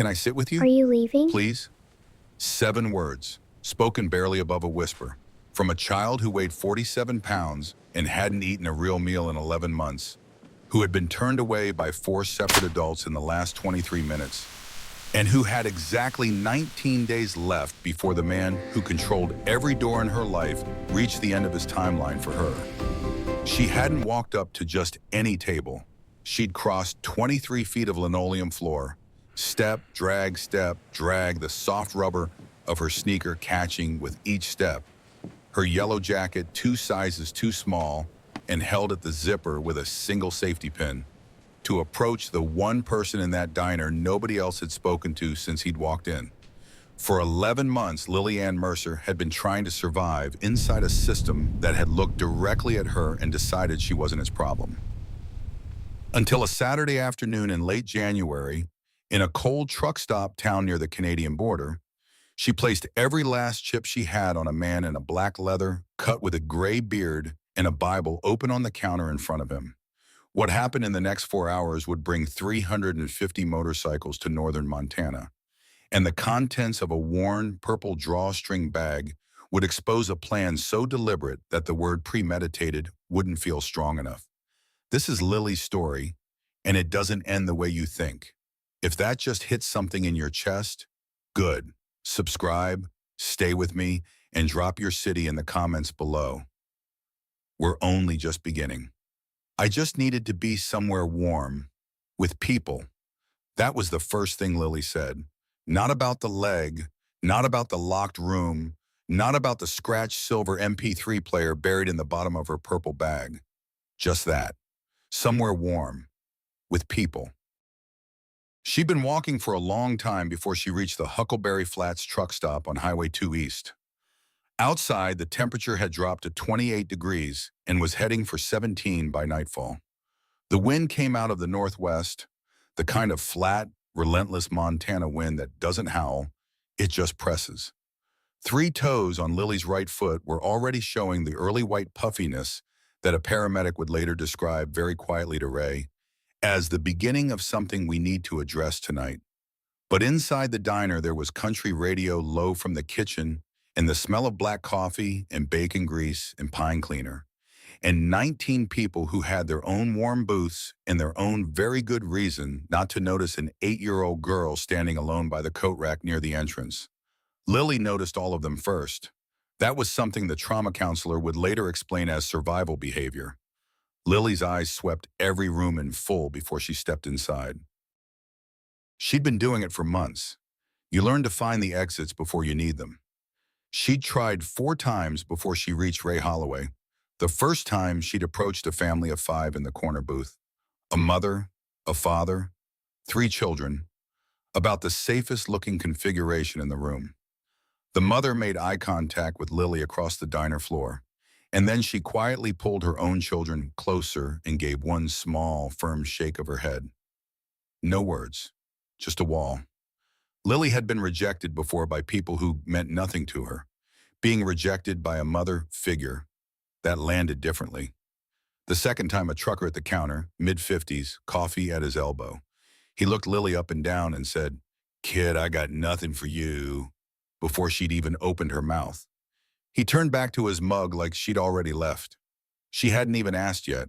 Can I sit with Are you, you leaving? please? 7 words, spoken barely above a whisper, from a child who weighed 47 pounds and hadn't eaten a real meal in 11 months, who had been turned away by 4 separate adults in the last 23 minutes, and who had exactly 19 days left before the man who controlled every door in her life reached the end of his timeline for her. She hadn't walked up to just any table. She'd crossed 23 feet of linoleum floor, step, drag, the soft rubber of her sneaker catching with each step, her yellow jacket 2 sizes too small and held at the zipper with a single safety pin, to approach the one person in that diner nobody else had spoken to since he'd walked in. For 11 months, Lily Ann Mercer had been trying to survive inside a system that had looked directly at her and decided she wasn't its problem. Until a Saturday afternoon in late January, in a cold truck stop town near the Canadian border, she placed every last chip she had on a man in a black leather, cut with a gray beard, and a Bible open on the counter in front of him. What happened in the next 4 hours would bring 350 motorcycles to northern Montana, and the contents of a worn purple drawstring bag would expose a plan so deliberate that the word premeditated wouldn't feel strong enough. This is Lily's story, and it doesn't end the way you think. If that just hits something in your chest, good. Subscribe, stay with me, and drop your city in the comments below. We're only just beginning. I just needed to be somewhere warm, with people. That was the first thing Lily said. Not about the leg, not about the locked room, not about the scratched silver MP3 player buried in the bottom of her purple bag. Just that. Somewhere warm, with people. She'd been walking for a long time before she reached the Huckleberry Flats truck stop on Highway 2 East. Outside, the temperature had dropped to 28 degrees and was heading for 17 by nightfall. The wind came out of the northwest, the kind of flat, relentless Montana wind that doesn't howl, it just presses. 3 toes on Lily's right foot were already showing the early white puffiness that a paramedic would later describe very quietly to Ray as the beginning of something we need to address tonight. But inside the diner, there was country radio low from the kitchen and the smell of black coffee and bacon grease and pine cleaner, and 19 people who had their own warm booths and their own very good reason not to notice an 8-year-old girl standing alone by the coat rack near the entrance. Lily noticed all of them first. That was something the trauma counselor would later explain as survival behavior. Lily's eyes swept every room in full before she stepped inside. She'd been doing it for months. You learn to find the exits before you need them. She'd tried 4 times before she reached Ray Holloway. The first time, she'd approached a family of 5 in the corner booth. A mother, a father, 3 children, about the safest looking configuration in the room. The mother made eye contact with Lily across the diner floor, and then she quietly pulled her own children closer and gave one small, firm shake of her head. No words, just a wall. Lily had been rejected before by people who meant nothing to her. Being rejected by a mother figure, that landed differently. The second time, a trucker at the counter, mid-50s, coffee at his elbow. He looked Lily up and down and said, "Kid, I got nothing for you," before she'd even opened her mouth. He turned back to his mug like she'd already left. She hadn't even asked yet.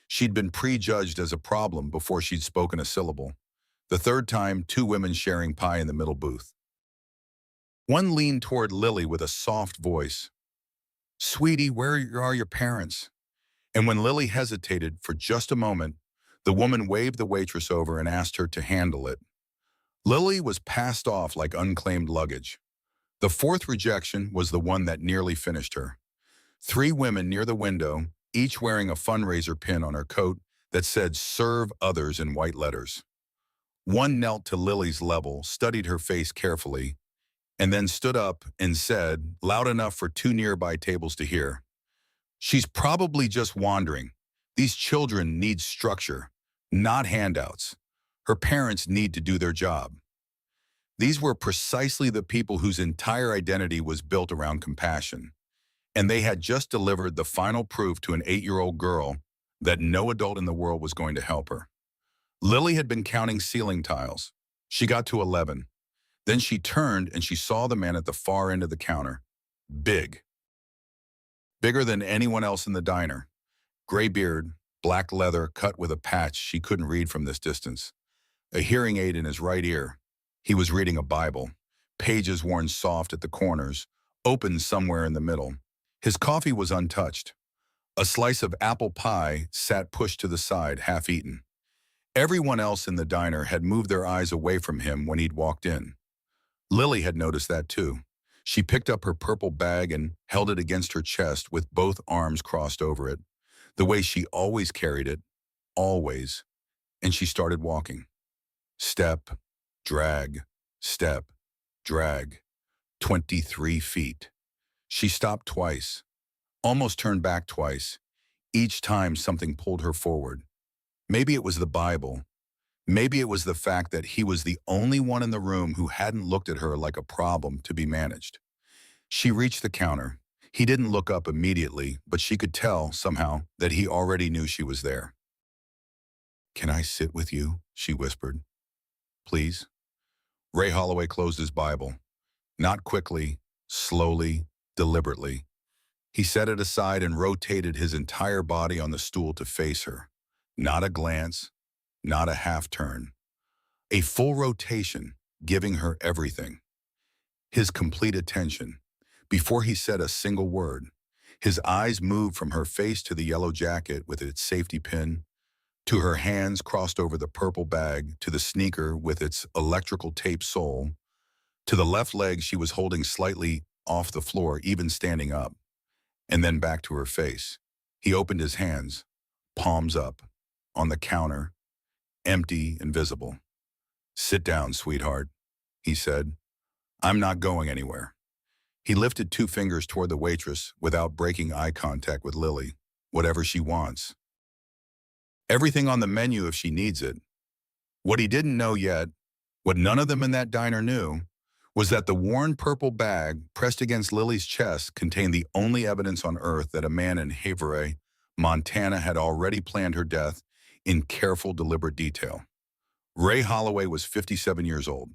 She'd been prejudged as a problem before she'd spoken a syllable. The third time, 2 women sharing pie in the middle booth. One leaned toward Lily with a soft voice. "Sweetie, where are your parents?" And when Lily hesitated for just a moment, the woman waved the waitress over and asked her to handle it. Lily was passed off like unclaimed luggage. The 4th rejection was the one that nearly finished her. 3 women near the window, each wearing a fundraiser pin on her coat that said "Serve Others" in white letters. One knelt to Lily's level, studied her face carefully, and then stood up and said, loud enough for 2 nearby tables to hear, "She's probably just wandering. These children need structure, not handouts. Her parents need to do their job." These were precisely the people whose entire identity was built around compassion, and they had just delivered the final proof to an 8-year-old girl that no adult in the world was going to help her. Lily had been counting ceiling tiles. She got to 11. Then she turned and she saw the man at the far end of the counter. Big. Bigger than anyone else in the diner. Gray beard, black leather cut with a patch she couldn't read from this distance. A hearing aid in his right ear. He was reading a Bible. Pages worn soft at the corners, open somewhere in the middle. His coffee was untouched. A slice of apple pie sat pushed to the side, half-eaten. Everyone else in the diner had moved their eyes away from him when he'd walked in. Lily had noticed that too. She picked up her purple bag and held it against her chest with both arms crossed over it, the way she always carried it, always, and she started walking. Step, drag, step, drag. 23 feet. She stopped twice, almost turned back twice. Each time something pulled her forward. Maybe it was the Bible. Maybe it was the fact that he was the only one in the room who hadn't looked at her like a problem to be managed. She reached the counter. He didn't look up immediately, but she could tell, somehow, that he already knew she was there. "Can I sit with you?" she whispered. "Please?" Ray Holloway closed his Bible. Not quickly, slowly, deliberately. He set it aside and rotated his entire body on the stool to face her. Not a glance, not a half turn. A full rotation, giving her everything. His complete attention. Before he said a single word, his eyes moved from her face to the yellow jacket with its safety pin, to her hands crossed over the purple bag, to the sneaker with its electrical tape sole, to the left leg she was holding slightly off the floor, even standing up, and then back to her face. He opened his hands, palms up, on the counter, empty and visible. "Sit down, sweetheart," he said. "I'm not going anywhere." He lifted 2 fingers toward the waitress without breaking eye contact with Lily. "Whatever she wants. Everything on the menu if she needs it." What he didn't know yet, what none of them in that diner knew, was that the worn purple bag pressed against Lily's chest contained the only evidence on Earth that a man in Havre, Montana had already planned her death in careful, deliberate detail. Ray Holloway was 57 years old.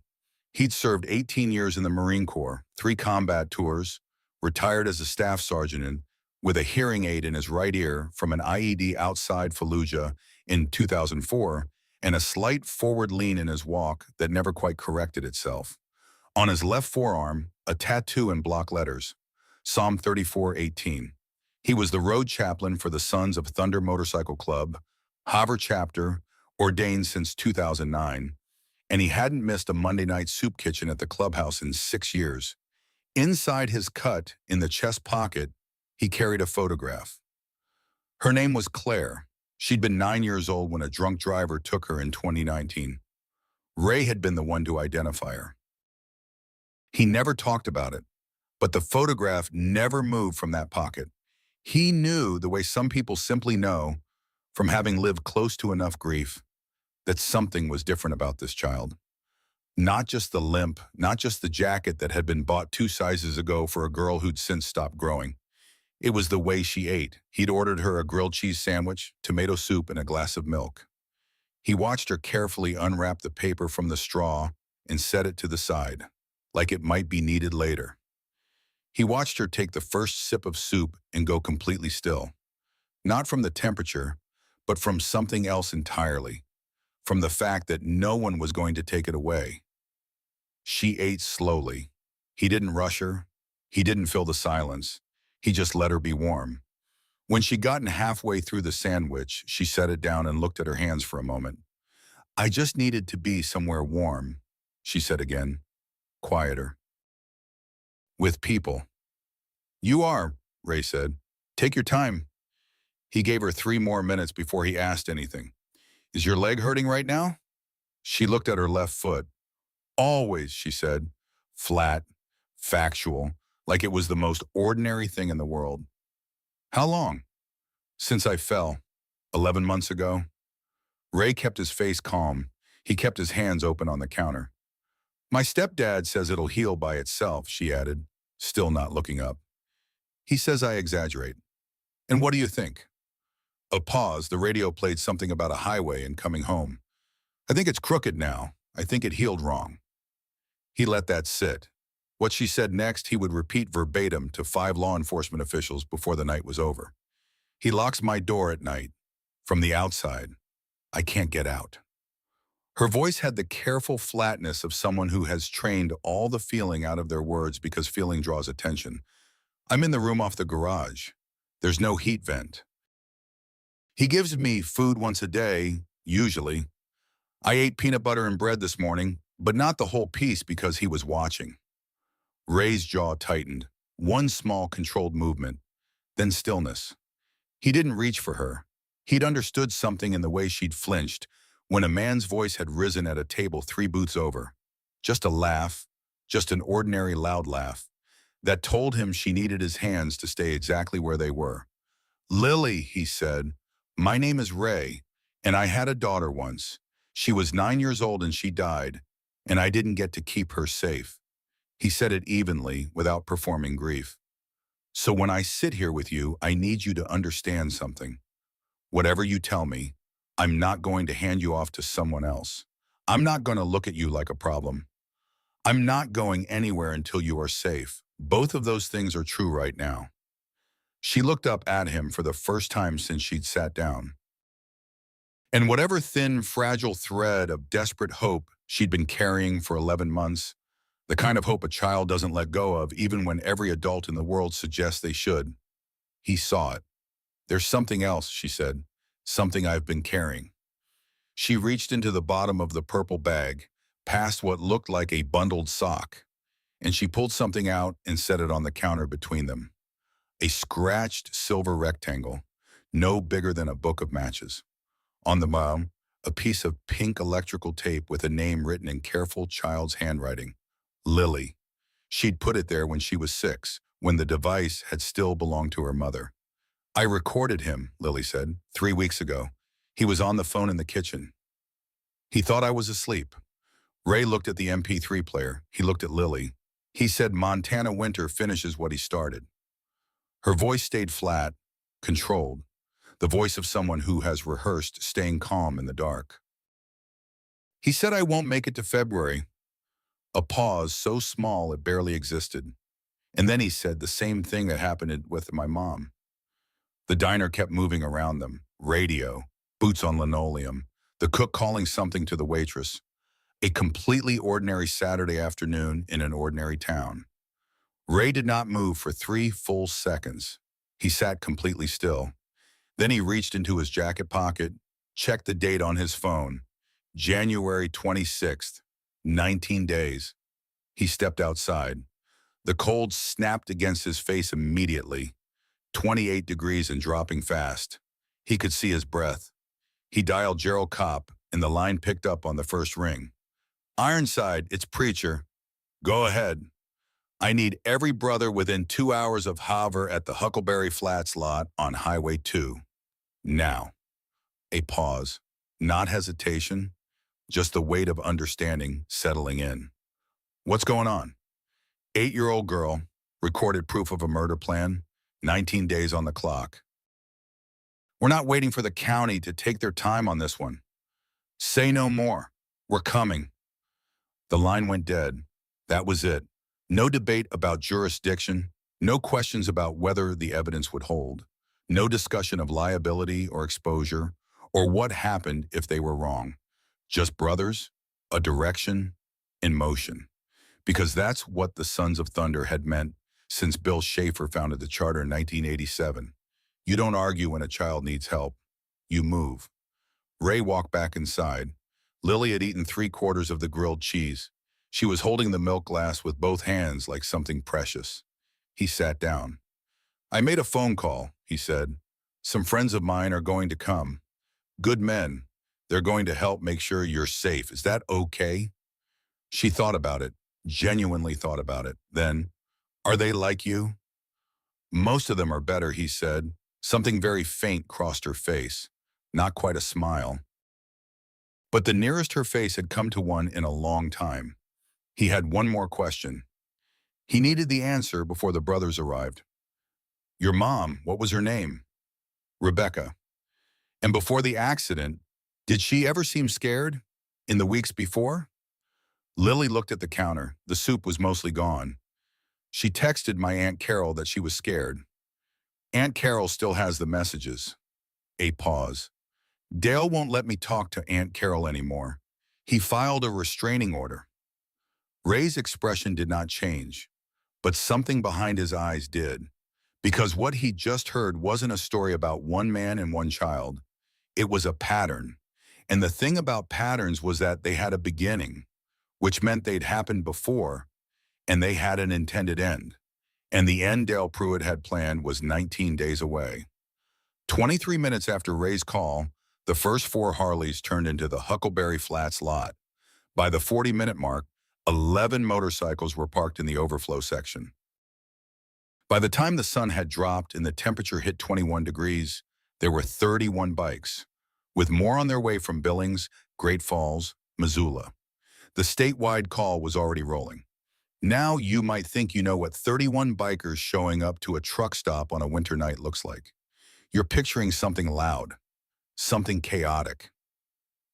He'd served 18 years in the Marine Corps, 3 combat tours, retired as a staff sergeant and with a hearing aid in his right ear from an IED outside Fallujah in 2004, and a slight forward lean in his walk that never quite corrected itself. On his left forearm, a tattoo in block letters, Psalm 34:18. He was the road chaplain for the Sons of Thunder Motorcycle Club, Havre chapter, ordained since 2009, and he hadn't missed a Monday night soup kitchen at the clubhouse in 6 years. Inside his cut, in the chest pocket, he carried a photograph. Her name was Claire. She'd been 9 years old when a drunk driver took her in 2019. Ray had been the one to identify her. He never talked about it, but the photograph never moved from that pocket. He knew, the way some people simply know, from having lived close to enough grief, that something was different about this child. Not just the limp, not just the jacket that had been bought 2 sizes ago for a girl who'd since stopped growing. It was the way she ate. He'd ordered her a grilled cheese sandwich, tomato soup, and a glass of milk. He watched her carefully unwrap the paper from the straw and set it to the side, like it might be needed later. He watched her take the first sip of soup and go completely still. Not from the temperature, but from something else entirely. From the fact that no one was going to take it away. She ate slowly. He didn't rush her. He didn't fill the silence. He just let her be warm. When she'd gotten halfway through the sandwich, she set it down and looked at her hands for a moment. "I just needed to be somewhere warm," she said again, quieter. "With people." "You are," Ray said. "Take your time." He gave her 3 more minutes before he asked anything. "Is your leg hurting right now?" She looked at her left foot. "Always," she said, flat, factual, like it was the most ordinary thing in the world. "How long?" "Since I fell, 11 months ago." Ray kept his face calm. He kept his hands open on the counter. "My stepdad says it'll heal by itself," she added, still not looking up. "He says I exaggerate." "And what do you think?" A pause. The radio played something about a highway and coming home. "I think it's crooked now. I think it healed wrong. He let that sit. What she said next, he would repeat verbatim to 5 law enforcement officials before the night was over. He locks my door at night. From the outside, I can't get out. Her voice had the careful flatness of someone who has trained all the feeling out of their words because feeling draws attention. I'm in the room off the garage. There's no heat vent. He gives me food once a day, usually. I ate peanut butter and bread this morning, but not the whole piece because he was watching. Ray's jaw tightened. One small controlled movement, then stillness. He didn't reach for her. He'd understood something in the way she'd flinched when a man's voice had risen at a table 3 booths over. Just a laugh, just an ordinary loud laugh, that told him she needed his hands to stay exactly where they were. Lily, he said, my name is Ray, and I had a daughter once. She was 9 years old and she died, and I didn't get to keep her safe. He said it evenly, without performing grief. So when I sit here with you, I need you to understand something. Whatever you tell me, I'm not going to hand you off to someone else. I'm not going to look at you like a problem. I'm not going anywhere until you are safe. Both of those things are true right now. She looked up at him for the first time since she'd sat down. And whatever thin, fragile thread of desperate hope she'd been carrying for 11 months, the kind of hope a child doesn't let go of even when every adult in the world suggests they should, he saw it. There's something else, she said, something I've been carrying. She reached into the bottom of the purple bag, past what looked like a bundled sock, and she pulled something out and set it on the counter between them. A scratched silver rectangle, no bigger than a book of matches. On the bottom, a piece of pink electrical tape with a name written in careful child's handwriting. Lily. She'd put it there when she was 6, when the device had still belonged to her mother. I recorded him, Lily said, 3 weeks ago. He was on the phone in the kitchen. He thought I was asleep. Ray looked at the MP3 player. He looked at Lily. He said Montana winter finishes what he started. Her voice stayed flat, controlled, the voice of someone who has rehearsed staying calm in the dark. He said I won't make it to February. A pause so small it barely existed. And then he said the same thing that happened with my mom. The diner kept moving around them. Radio, boots on linoleum, the cook calling something to the waitress. A completely ordinary Saturday afternoon in an ordinary town. Ray did not move for 3 full seconds. He sat completely still. Then he reached into his jacket pocket, checked the date on his phone. January 26th, 19 days. He stepped outside. The cold snapped against his face immediately. 28 degrees and dropping fast. He could see his breath. He dialed Gerald Kopp, and the line picked up on the first ring. Ironside, it's Preacher. Go ahead. I need every brother within 2 hours of Hoover at the Huckleberry Flats lot on Highway 2. Now. A pause. Not hesitation, just the weight of understanding settling in. What's going on? 8-year-old girl, recorded proof of a murder plan, 19 days on the clock. We're not waiting for the county to take their time on this one. Say no more. We're coming. The line went dead. That was it. No debate about jurisdiction, no questions about whether the evidence would hold, no discussion of liability or exposure, or what happened if they were wrong. Just brothers, a direction, in motion. Because that's what the Sons of Thunder had meant since Bill Schaefer founded the charter in 1987. You don't argue when a child needs help. You move. Ray walked back inside. Lily had eaten 3/4 of the grilled cheese. She was holding the milk glass with both hands like something precious. He sat down. I made a phone call, he said. Some friends of mine are going to come. Good men. They're going to help make sure you're safe. Is that okay? She thought about it, genuinely thought about it. Then, are they like you? Most of them are better, he said. Something very faint crossed her face. Not quite a smile. But the nearest her face had come to one in a long time. He had one more question. He needed the answer before the brothers arrived. Your mom, what was her name? Rebecca. And before the accident, did she ever seem scared? In the weeks before? Lily looked at the counter. The soup was mostly gone. She texted my Aunt Carol that she was scared. Aunt Carol still has the messages. A pause. Dale won't let me talk to Aunt Carol anymore. He filed a restraining order. Ray's expression did not change, but something behind his eyes did. Because what he just heard wasn't a story about one man and one child. It was a pattern. And the thing about patterns was that they had a beginning, which meant they'd happened before, and they had an intended end. And the end Dale Pruitt had planned was 19 days away. 23 minutes after Ray's call, the first 4 Harleys turned into the Huckleberry Flats lot. By the 40-minute mark, 11 motorcycles were parked in the overflow section. By the time the sun had dropped and the temperature hit 21 degrees, there were 31 bikes, with more on their way from Billings, Great Falls, Missoula. The statewide call was already rolling. Now you might think you know what 31 bikers showing up to a truck stop on a winter night looks like. You're picturing something loud, something chaotic.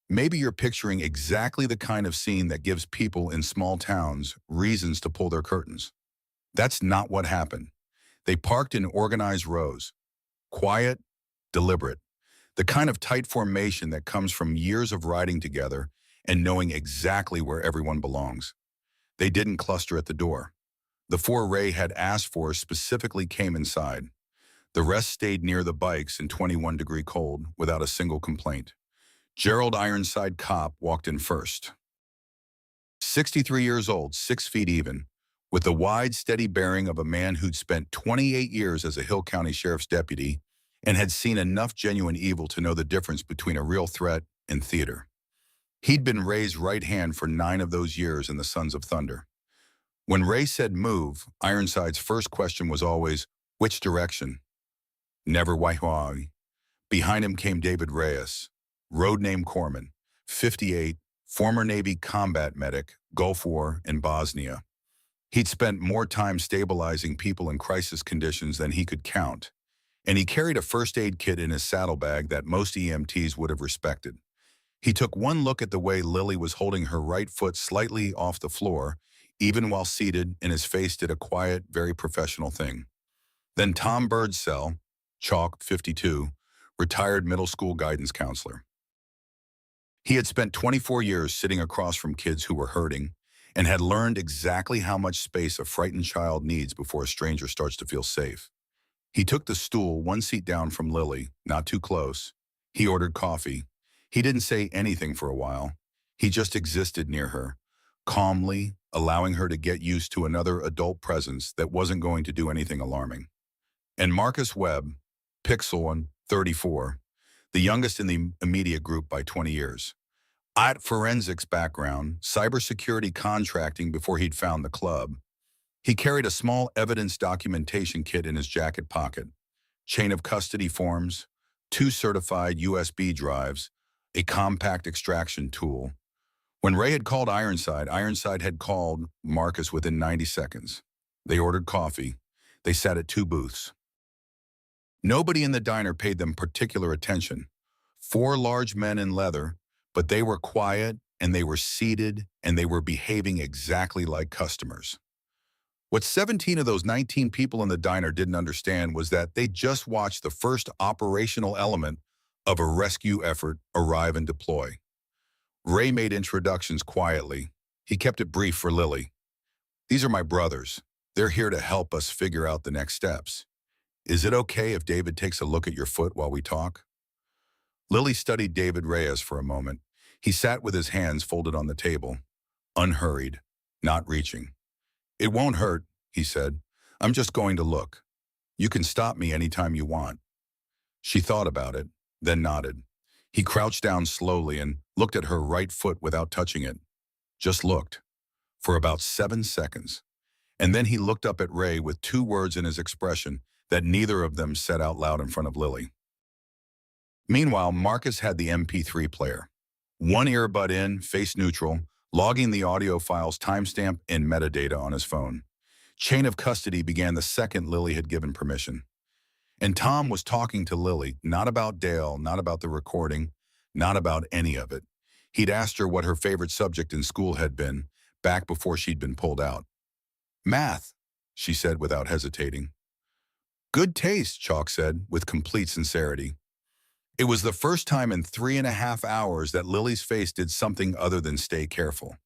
Maybe you're picturing exactly the kind of scene that gives people in small towns reasons to pull their curtains. That's not what happened. They parked in organized rows, quiet, deliberate, the kind of tight formation that comes from years of riding together and knowing exactly where everyone belongs. They didn't cluster at the door. The 4 Ray had asked for specifically came inside. The rest stayed near the bikes in 21-degree cold without a single complaint. Gerald Ironside Cop walked in first. 63 years old, 6 feet even, with the wide, steady bearing of a man who'd spent 28 years as a Hill County Sheriff's deputy and had seen enough genuine evil to know the difference between a real threat and theater. He'd been Ray's right hand for 9 of those years in the Sons of Thunder. When Ray said move, Ironside's first question was always, which direction? Never why. Behind him came David Reyes, road name Corman, 58, former Navy combat medic, Gulf War in Bosnia. He'd spent more time stabilizing people in crisis conditions than he could count, and he carried a first aid kit in his saddlebag that most EMTs would have respected. He took one look at the way Lily was holding her right foot slightly off the floor, even while seated, and his face did a quiet, very professional thing. Then Tom Birdsell, Chalk, 52, retired middle school guidance counselor. He had spent 24 years sitting across from kids who were hurting and had learned exactly how much space a frightened child needs before a stranger starts to feel safe. He took the stool 1 seat down from Lily, not too close. He ordered coffee. He didn't say anything for a while. He just existed near her, calmly allowing her to get used to another adult presence that wasn't going to do anything alarming. And Marcus Webb, Pixel 34, the youngest in the immediate group by 20 years. At forensics background, cybersecurity contracting before he'd found the club. He carried a small evidence documentation kit in his jacket pocket, chain of custody forms, 2 certified USB drives, a compact extraction tool. When Ray had called Ironside, Ironside had called Marcus within 90 seconds. They ordered coffee. They sat at 2 booths. Nobody in the diner paid them particular attention. 4 large men in leather, but they were quiet and they were seated and they were behaving exactly like customers. What 17 of those 19 people in the diner didn't understand was that they just watched the first operational element of a rescue effort arrive and deploy. Ray made introductions quietly. He kept it brief for Lily. These are my brothers. They're here to help us figure out the next steps. Is it okay if David takes a look at your foot while we talk? Lily studied David Reyes for a moment. He sat with his hands folded on the table, unhurried, not reaching. It won't hurt, he said. I'm just going to look. You can stop me anytime you want. She thought about it, then nodded. He crouched down slowly and looked at her right foot without touching it. Just looked. For about 7 seconds. And then he looked up at Ray with 2 words in his expression that neither of them said out loud in front of Lily. Meanwhile, Marcus had the MP3 player. 1 earbud in, face neutral, logging the audio file's timestamp and metadata on his phone. Chain of custody began the second Lily had given permission. And Tom was talking to Lily, not about Dale, not about the recording, not about any of it. He'd asked her what her favorite subject in school had been, back before she'd been pulled out. Math, she said without hesitating. Good taste, Chalk said with complete sincerity. It was the first time in 3.5 hours that Lily's face did something other than stay careful.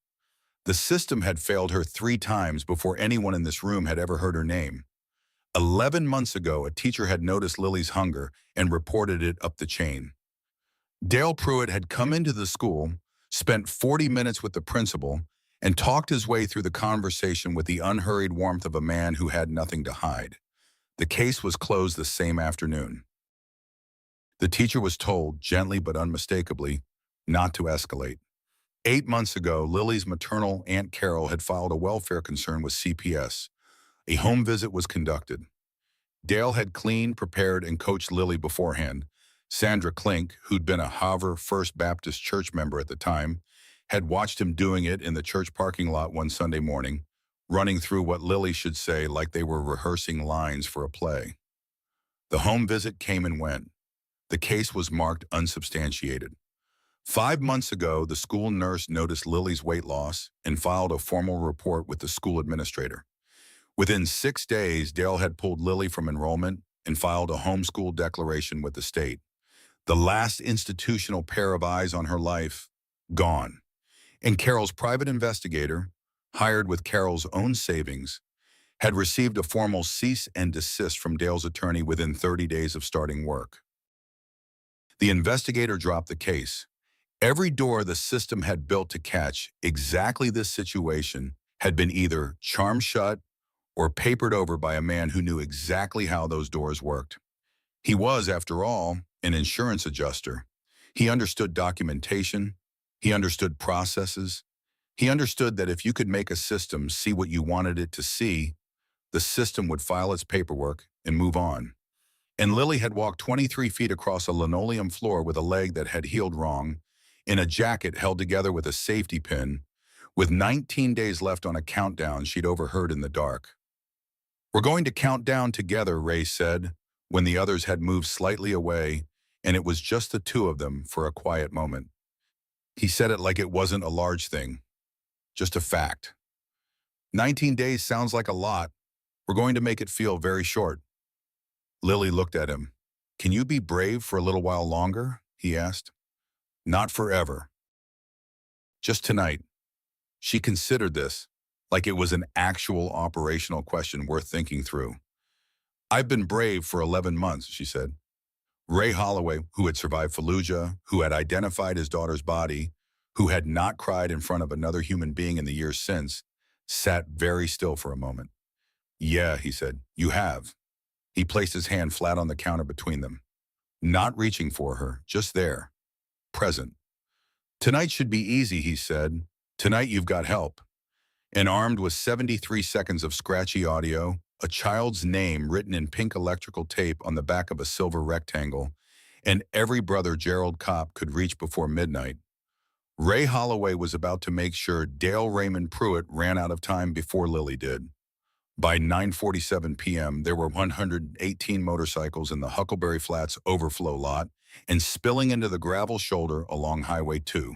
The system had failed her 3 times before anyone in this room had ever heard her name. 11 months ago, a teacher had noticed Lily's hunger and reported it up the chain. Dale Pruitt had come into the school, spent 40 minutes with the principal, and talked his way through the conversation with the unhurried warmth of a man who had nothing to hide. The case was closed the same afternoon. The teacher was told, gently but unmistakably, not to escalate. 8 months ago, Lily's maternal Aunt Carol had filed a welfare concern with CPS. A home visit was conducted. Dale had cleaned, prepared, and coached Lily beforehand. Sandra Klink, who'd been a Hoover First Baptist Church member at the time, had watched him doing it in the church parking lot one Sunday morning, running through what Lily should say like they were rehearsing lines for a play. The home visit came and went. The case was marked unsubstantiated. 5 months ago, the school nurse noticed Lily's weight loss and filed a formal report with the school administrator. Within 6 days, Dale had pulled Lily from enrollment and filed a homeschool declaration with the state. The last institutional pair of eyes on her life, gone. And Carol's private investigator, hired with Carol's own savings, had received a formal cease and desist from Dale's attorney within 30 days of starting work. The investigator dropped the case. Every door the system had built to catch exactly this situation had been either charmed shut or papered over by a man who knew exactly how those doors worked. He was, after all, an insurance adjuster. He understood documentation. He understood processes. He understood that if you could make a system see what you wanted it to see, the system would file its paperwork and move on. And Lily had walked 23 feet across a linoleum floor with a leg that had healed wrong, in a jacket held together with a safety pin, with 19 days left on a countdown she'd overheard in the dark. "We're going to count down together," Ray said, when the others had moved slightly away, and it was just the two of them for a quiet moment. He said it like it wasn't a large thing, just a fact. 19 days sounds like a lot. We're going to make it feel very short. Lily looked at him. "Can you be brave for a little while longer?" he asked. "Not forever. Just tonight." She considered this, like it was an actual operational question worth thinking through. "I've been brave for 11 months, she said. Ray Holloway, who had survived Fallujah, who had identified his daughter's body, who had not cried in front of another human being in the years since, sat very still for a moment. "Yeah," he said, "you have." He placed his hand flat on the counter between them. Not reaching for her, just there, present. "Tonight should be easy," he said. "Tonight you've got help." And armed with 73 seconds of scratchy audio, a child's name written in pink electrical tape on the back of a silver rectangle, and every brother Gerald Kopp could reach before midnight, Ray Holloway was about to make sure Dale Raymond Pruitt ran out of time before Lily did. By 9:47 p.m., there were 118 motorcycles in the Huckleberry Flats overflow lot and spilling into the gravel shoulder along Highway 2.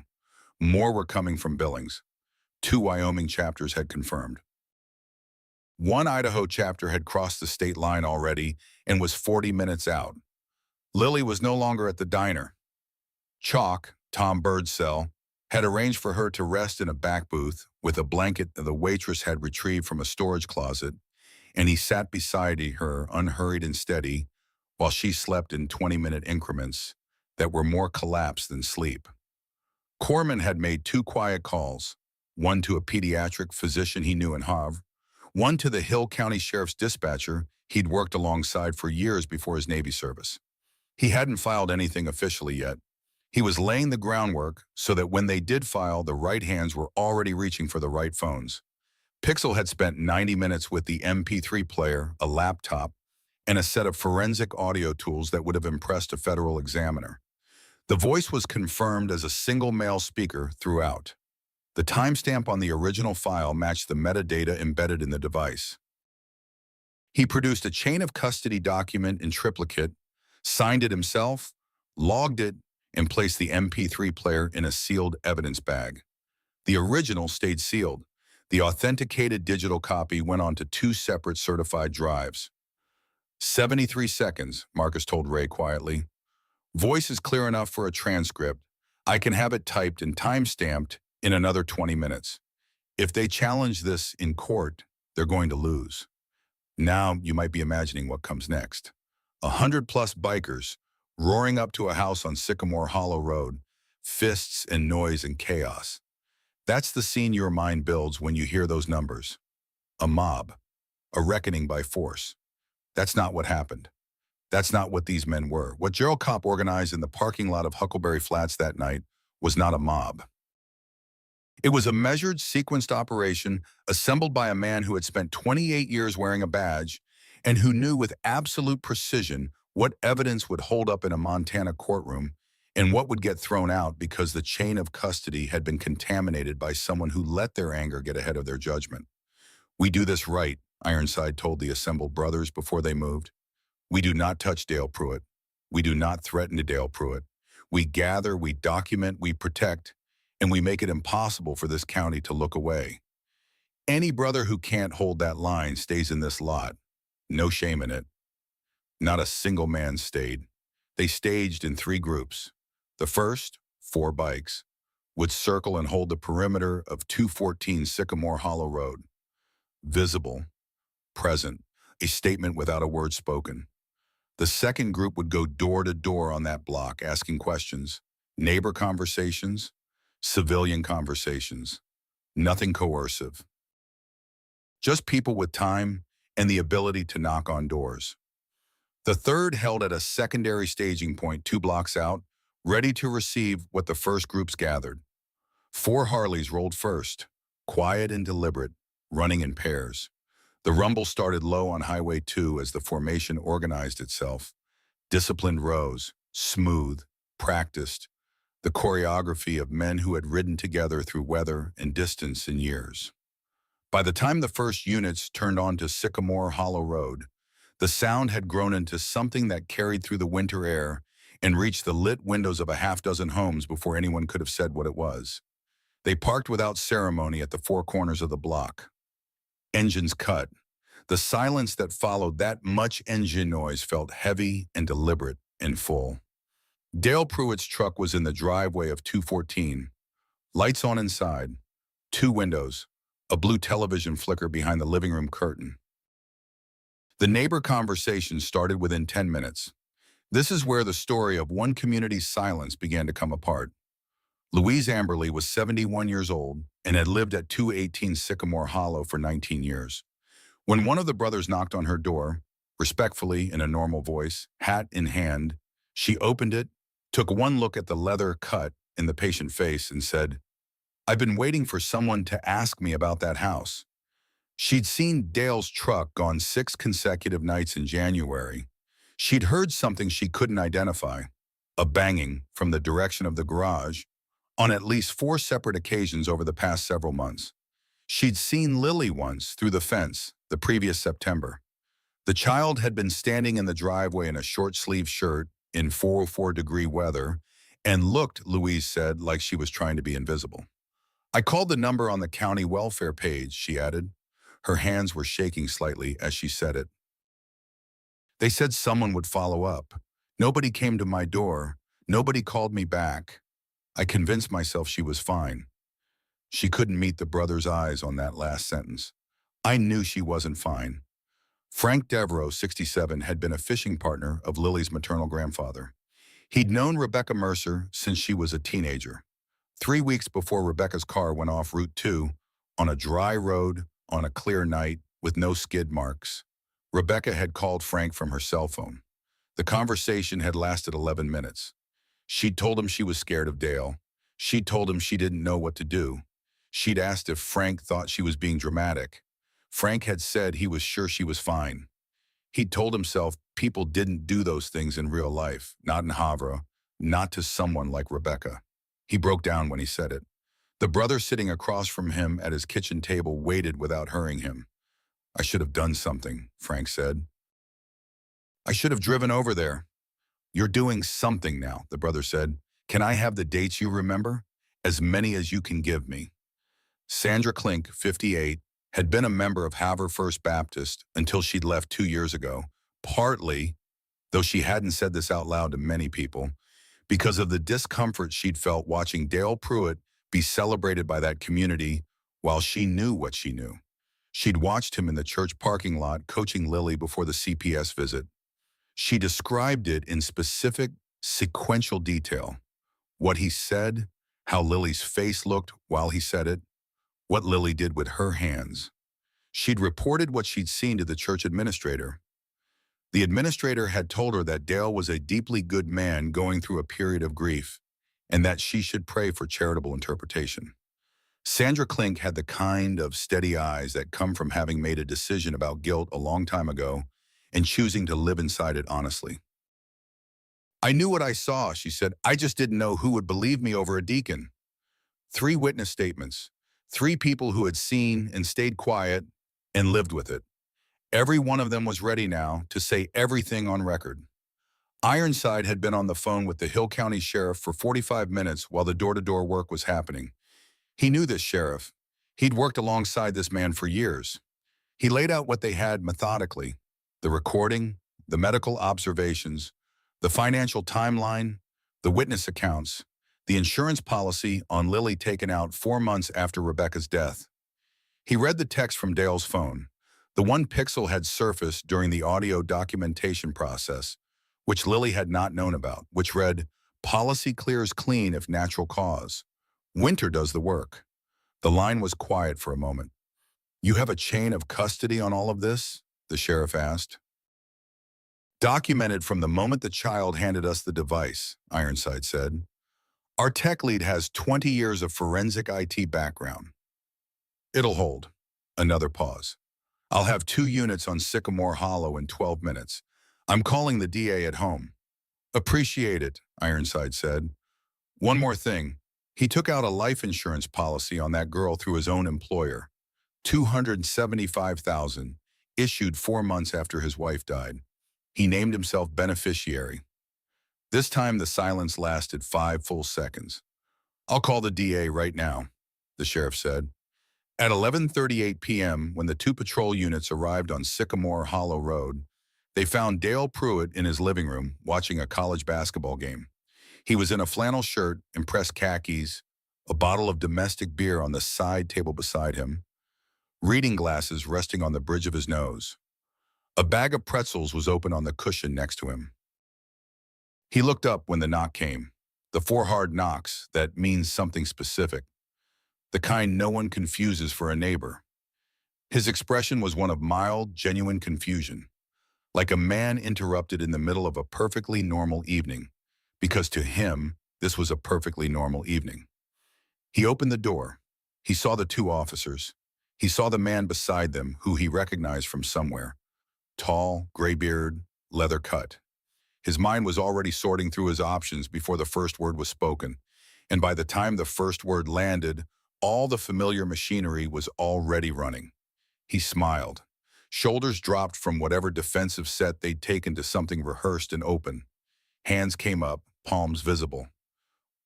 More were coming from Billings. 2 Wyoming chapters had confirmed. 1 Idaho chapter had crossed the state line already and was 40 minutes out. Lily was no longer at the diner. Chalk, Tom Birdsell, had arranged for her to rest in a back booth with a blanket that the waitress had retrieved from a storage closet, and he sat beside her, unhurried and steady, while she slept in 20-minute increments that were more collapse than sleep. Corman had made 2 quiet calls, one to a pediatric physician he knew in Havre, one to the Hill County Sheriff's dispatcher he'd worked alongside for years before his Navy service. He hadn't filed anything officially yet. He was laying the groundwork so that when they did file, the right hands were already reaching for the right phones. Pixel had spent 90 minutes with the MP3 player, a laptop, and a set of forensic audio tools that would have impressed a federal examiner. The voice was confirmed as a single male speaker throughout. The timestamp on the original file matched the metadata embedded in the device. He produced a chain of custody document in triplicate, signed it himself, logged it, and placed the MP3 player in a sealed evidence bag. The original stayed sealed. The authenticated digital copy went onto two separate certified drives. 73 seconds, Marcus told Ray quietly. Voice is clear enough for a transcript. I can have it typed and time-stamped in another 20 minutes. If they challenge this in court, they're going to lose. Now you might be imagining what comes next. 100-plus bikers roaring up to a house on Sycamore Hollow Road, fists and noise and chaos. That's the scene your mind builds when you hear those numbers. A mob, a reckoning by force. That's not what happened. That's not what these men were. What Gerald Kopp organized in the parking lot of Huckleberry Flats that night was not a mob. It was a measured, sequenced operation assembled by a man who had spent 28 years wearing a badge and who knew with absolute precision what evidence would hold up in a Montana courtroom and what would get thrown out because the chain of custody had been contaminated by someone who let their anger get ahead of their judgment. We do this right, Ironside told the assembled brothers before they moved. We do not touch Dale Pruitt. We do not threaten to Dale Pruitt. We gather, we document, we protect, and we make it impossible for this county to look away. Any brother who can't hold that line stays in this lot. No shame in it. Not a single man stayed. They staged in three groups. The first, 4 bikes, would circle and hold the perimeter of 214 Sycamore Hollow Road. Visible, present, a statement without a word spoken. The second group would go door to door on that block, asking questions, neighbor conversations, civilian conversations, nothing coercive. Just people with time and the ability to knock on doors. The third held at a secondary staging point 2 blocks out, ready to receive what the first groups gathered. 4 Harleys rolled first, quiet and deliberate, running in pairs. The rumble started low on Highway 2 as the formation organized itself. Disciplined rows, smooth, practiced, the choreography of men who had ridden together through weather and distance in years. By the time the first units turned onto Sycamore Hollow Road, the sound had grown into something that carried through the winter air and reached the lit windows of a half-dozen homes before anyone could have said what it was. They parked without ceremony at the 4 corners of the block. Engines cut. The silence that followed that much engine noise felt heavy and deliberate and full. Dale Pruitt's truck was in the driveway of 214. Lights on inside. 2 windows. A blue television flicker behind the living room curtain. The neighbor conversation started within 10 minutes. This is where the story of one community's silence began to come apart. Louise Amberly was 71 years old and had lived at 218 Sycamore Hollow for 19 years. When one of the brothers knocked on her door, respectfully in a normal voice, hat in hand, she opened it, took one look at the leather cut in the patient face and said, "I've been waiting for someone to ask me about that house." She'd seen Dale's truck gone 6 consecutive nights in January. She'd heard something she couldn't identify, a banging from the direction of the garage, on at least 4 separate occasions over the past several months. She'd seen Lily once through the fence the previous September. The child had been standing in the driveway in a short-sleeved shirt in 404-degree weather and looked, Louise said, like she was trying to be invisible. "I called the number on the county welfare page," she added. Her hands were shaking slightly as she said it. "They said someone would follow up. Nobody came to my door. Nobody called me back. I convinced myself she was fine." She couldn't meet the brother's eyes on that last sentence. "I knew she wasn't fine." Frank Devereaux, 67, had been a fishing partner of Lily's maternal grandfather. He'd known Rebecca Mercer since she was a teenager. 3 weeks before Rebecca's car went off Route 2, on a dry road, on a clear night, with no skid marks, Rebecca had called Frank from her cell phone. The conversation had lasted 11 minutes. She'd told him she was scared of Dale. She'd told him she didn't know what to do. She'd asked if Frank thought she was being dramatic. Frank had said he was sure she was fine. He'd told himself people didn't do those things in real life, not in Havre, not to someone like Rebecca. He broke down when he said it. The brother sitting across from him at his kitchen table waited without hurrying him. "I should have done something," Frank said. "I should have driven over there." "You're doing something now," the brother said. "Can I have the dates you remember? As many as you can give me." Sandra Klink, 58, had been a member of Haver First Baptist until she'd left 2 years ago, partly, though she hadn't said this out loud to many people, because of the discomfort she'd felt watching Dale Pruitt be celebrated by that community while she knew what she knew. She'd watched him in the church parking lot coaching Lily before the CPS visit. She described it in specific, sequential detail. What he said, how Lily's face looked while he said it, what Lily did with her hands. She'd reported what she'd seen to the church administrator. The administrator had told her that Dale was a deeply good man going through a period of grief, and that she should pray for charitable interpretation. Sandra Klink had the kind of steady eyes that come from having made a decision about guilt a long time ago and choosing to live inside it honestly. "I knew what I saw," she said. "I just didn't know who would believe me over a deacon." 3 witness statements, 3 people who had seen and stayed quiet and lived with it. Every one of them was ready now to say everything on record. Ironside had been on the phone with the Hill County Sheriff for 45 minutes while the door-to-door work was happening. He knew this sheriff. He'd worked alongside this man for years. He laid out what they had methodically: the recording, the medical observations, the financial timeline, the witness accounts, the insurance policy on Lily taken out 4 months after Rebecca's death. He read the text from Dale's phone. The one pixel had surfaced during the audio documentation process, which Lily had not known about, which read, "Policy clears clean if natural cause. Winter does the work." The line was quiet for a moment. "You have a chain of custody on all of this?" the sheriff asked. "Documented from the moment the child handed us the device," Ironside said. "Our tech lead has 20 years of forensic IT background." "It'll hold." Another pause. "I'll have 2 units on Sycamore Hollow in 12 minutes. I'm calling the DA at home." "Appreciate it," Ironside said. "One more thing. He took out a life insurance policy on that girl through his own employer. $275,000, issued 4 months after his wife died. He named himself beneficiary." This time the silence lasted 5 full seconds. "I'll call the DA right now," the sheriff said. At 11:38 p.m., when the 2 patrol units arrived on Sycamore Hollow Road, they found Dale Pruitt in his living room watching a college basketball game. He was in a flannel shirt and pressed khakis, a bottle of domestic beer on the side table beside him, reading glasses resting on the bridge of his nose. A bag of pretzels was open on the cushion next to him. He looked up when the knock came, the 4 hard knocks that means something specific, the kind no one confuses for a neighbor. His expression was one of mild, genuine confusion, like a man interrupted in the middle of a perfectly normal evening, because to him, this was a perfectly normal evening. He opened the door. He saw the 2 officers. He saw the man beside them, who he recognized from somewhere. Tall, gray-beard, leather cut. His mind was already sorting through his options before the first word was spoken, and by the time the first word landed, all the familiar machinery was already running. He smiled. Shoulders dropped from whatever defensive set they'd taken to something rehearsed and open. Hands came up, palms visible.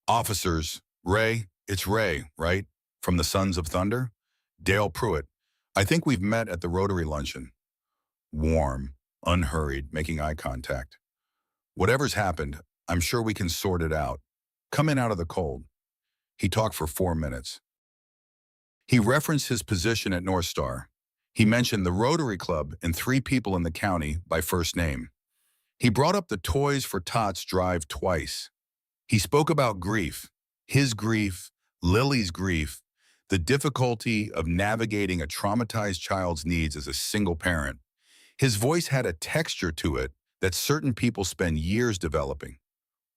"Officers, Ray, it's Ray, right? From the Sons of Thunder? Dale Pruitt. I think we've met at the Rotary luncheon." Warm, unhurried, making eye contact. "Whatever's happened, I'm sure we can sort it out. Come in out of the cold." He talked for 4 minutes. He referenced his position at North Star. He mentioned the Rotary Club and 3 people in the county by first name. He brought up the Toys for Tots drive twice. He spoke about grief, his grief, Lily's grief, the difficulty of navigating a traumatized child's needs as a single parent. His voice had a texture to it that certain people spend years developing.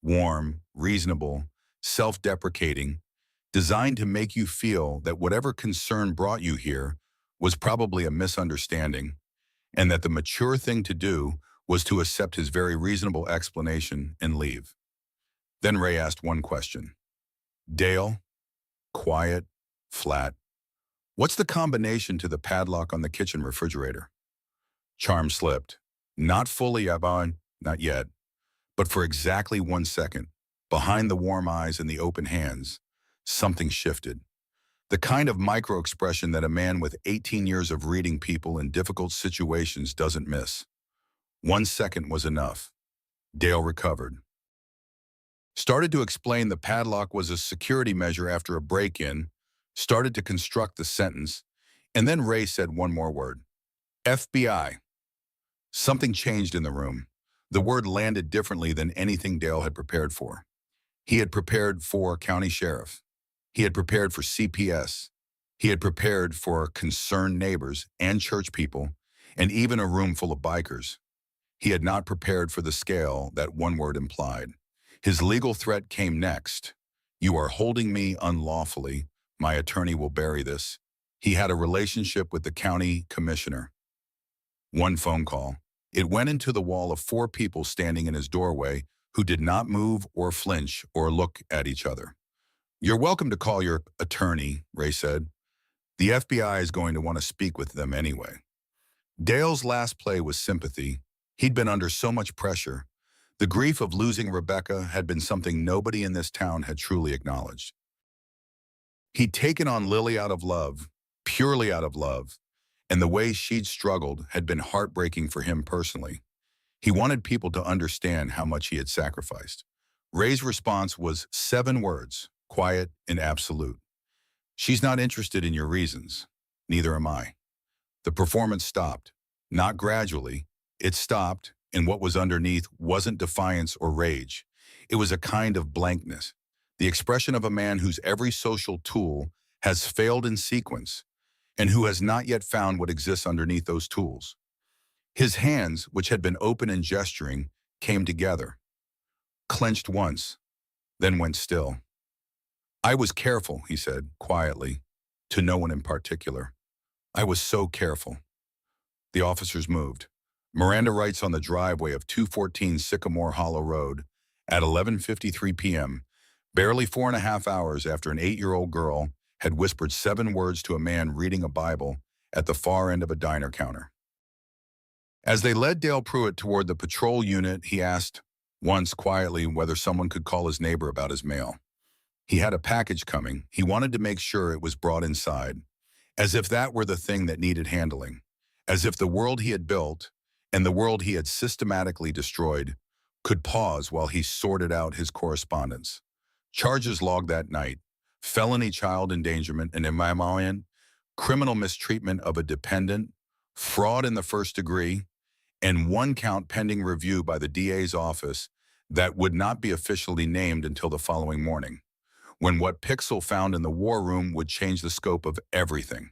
Warm, reasonable, self-deprecating, designed to make you feel that whatever concern brought you here was probably a misunderstanding, and that the mature thing to do was to accept his very reasonable explanation and leave. Then Ray asked one question. "Dale," quiet, flat, "what's the combination to the padlock on the kitchen refrigerator?" Charm slipped. Not fully, Yvonne, not yet, but for exactly 1 second, behind the warm eyes and the open hands, something shifted. The kind of micro-expression that a man with 18 years of reading people in difficult situations doesn't miss. 1 second was enough. Dale recovered. Started to explain the padlock was a security measure after a break-in, started to construct the sentence, and then Ray said one more word. FBI. Something changed in the room. The word landed differently than anything Dale had prepared for. He had prepared for county sheriff. He had prepared for CPS. He had prepared for concerned neighbors and church people, and even a room full of bikers. He had not prepared for the scale that one word implied. His legal threat came next. You are holding me unlawfully. My attorney will bury this. He had a relationship with the county commissioner. One phone call. It went into the wall of 4 people standing in his doorway who did not move or flinch or look at each other. You're welcome to call your attorney, Ray said. The FBI is going to want to speak with them anyway. Dale's last play was sympathy. He'd been under so much pressure. The grief of losing Rebecca had been something nobody in this town had truly acknowledged. He'd taken on Lily out of love, purely out of love, and the way she'd struggled had been heartbreaking for him personally. He wanted people to understand how much he had sacrificed. Ray's response was 7 words, quiet and absolute. She's not interested in your reasons. Neither am I. The performance stopped. Not gradually. It stopped, and what was underneath wasn't defiance or rage. It was a kind of blankness, the expression of a man whose every social tool has failed in sequence, and who has not yet found what exists underneath those tools. His hands, which had been open and gesturing, came together, clenched once, then went still. I was careful, he said, quietly, to no one in particular. I was so careful. The officers moved. Miranda writes on the driveway of 214 Sycamore Hollow Road at 11:53 p.m., barely 4.5 hours after an 8-year-old girl had whispered 7 words to a man reading a Bible at the far end of a diner counter. As they led Dale Pruitt toward the patrol unit, he asked, once quietly, whether someone could call his neighbor about his mail. He had a package coming. He wanted to make sure it was brought inside, as if that were the thing that needed handling, as if the world he had built and the world he had systematically destroyed could pause while he sorted out his correspondence. Charges logged that night: felony child endangerment and immoral, criminal mistreatment of a dependent, fraud in the first degree, and 1 count pending review by the DA's office that would not be officially named until the following morning, when what Pixel found in the war room would change the scope of everything.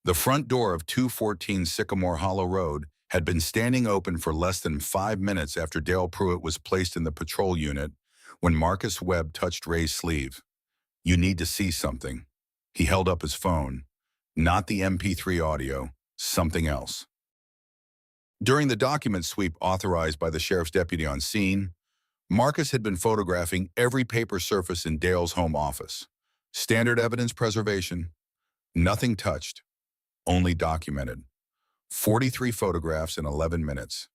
The front door of 214 Sycamore Hollow Road had been standing open for less than 5 minutes after Dale Pruitt was placed in the patrol unit when Marcus Webb touched Ray's sleeve. You need to see something. He held up his phone. Not the MP3 audio, something else. During the document sweep authorized by the sheriff's deputy on scene, Marcus had been photographing every paper surface in Dale's home office. Standard evidence preservation. Nothing touched, only documented. 43 photographs in 11 minutes.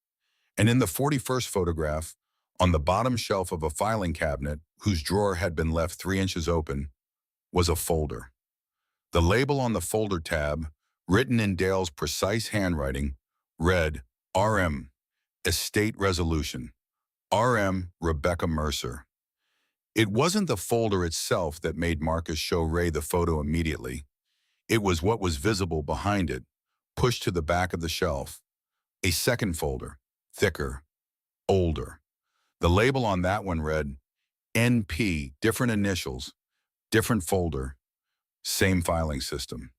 And in the 41st photograph, on the bottom shelf of a filing cabinet whose drawer had been left 3 inches open, was a folder. The label on the folder tab, written in Dale's precise handwriting, read, RM, Estate Resolution, RM Rebecca Mercer. It wasn't the folder itself that made Marcus show Ray the photo immediately. It was what was visible behind it, pushed to the back of the shelf. A second folder, thicker, older. The label on that one read, NP, different initials, different folder, same filing system.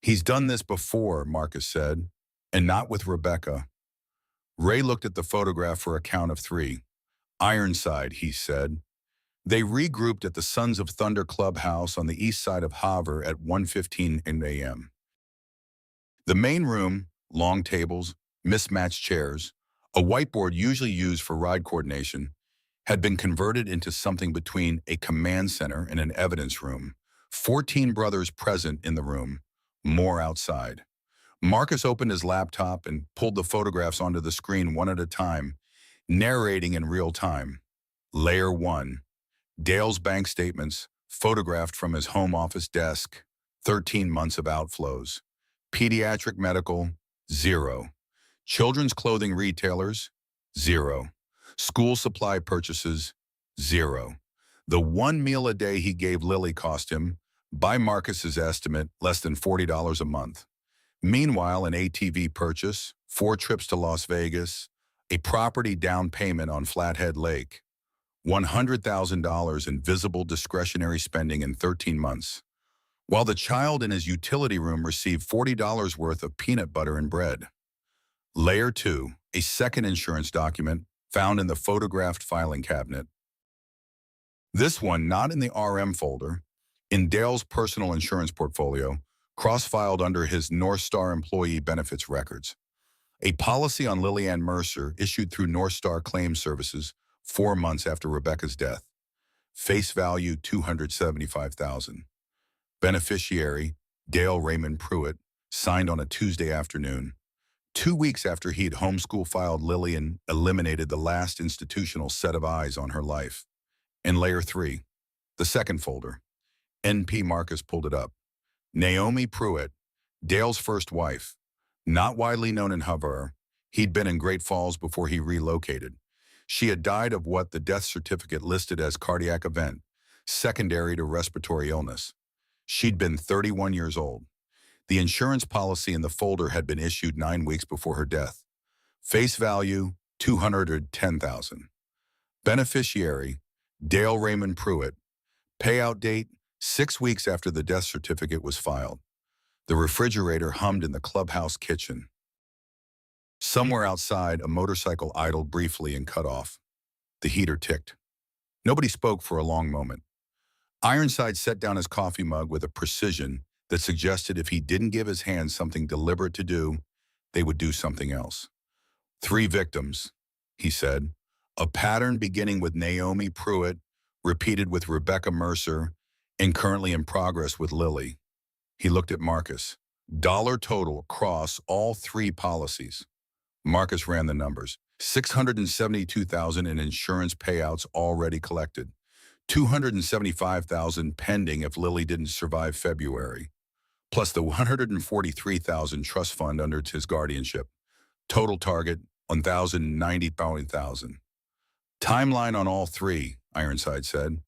He's done this before, Marcus said, and not with Rebecca. Ray looked at the photograph for a count of 3. Ironside, he said. They regrouped at the Sons of Thunder Clubhouse on the east side of Havre at 1:15 a.m. The main room, long tables, mismatched chairs, a whiteboard usually used for ride coordination, had been converted into something between a command center and an evidence room. 14 brothers present in the room, more outside. Marcus opened his laptop and pulled the photographs onto the screen one at a time, narrating in real time. Layer 1, Dale's bank statements, photographed from his home office desk, 13 months of outflows. Pediatric medical, 0. Children's clothing retailers, 0. School supply purchases, 0. The one meal a day he gave Lily cost him, by Marcus's estimate, less than $40 a month. Meanwhile, an ATV purchase, 4 trips to Las Vegas, a property down payment on Flathead Lake, $100,000 in visible discretionary spending in 13 months, while the child in his utility room received $40 worth of peanut butter and bread. Layer 2, a second insurance document found in the photographed filing cabinet. This one not in the RM folder, in Dale's personal insurance portfolio, cross-filed under his North Star employee benefits records. A policy on Lillian Mercer issued through North Star Claims Services 4 months after Rebecca's death. Face value $275,000. Beneficiary Dale Raymond Pruitt, signed on a Tuesday afternoon. 2 weeks after he'd homeschool filed, Lillian eliminated the last institutional set of eyes on her life. In Layer 3, the second folder, NP Marcus pulled it up. Naomi Pruitt, Dale's first wife, not widely known in Havre. He'd been in Great Falls before he relocated. She had died of what the death certificate listed as cardiac event, secondary to respiratory illness. She'd been 31 years old. The insurance policy in the folder had been issued 9 weeks before her death. Face value, $210,000. Beneficiary, Dale Raymond Pruitt. Payout date, 6 weeks after the death certificate was filed. The refrigerator hummed in the clubhouse kitchen. Somewhere outside, a motorcycle idled briefly and cut off. The heater ticked. Nobody spoke for a long moment. Ironside set down his coffee mug with a precision that suggested if he didn't give his hands something deliberate to do, they would do something else. 3 victims, he said. A pattern beginning with Naomi Pruitt, repeated with Rebecca Mercer, and currently in progress with Lily. He looked at Marcus. Dollar total across all 3 policies. Marcus ran the numbers. $672,000 in insurance payouts already collected. $275,000 pending if Lily didn't survive February, plus the $143,000 trust fund under his guardianship. Total target, $1,090,000. Timeline on all 3, Ironside said.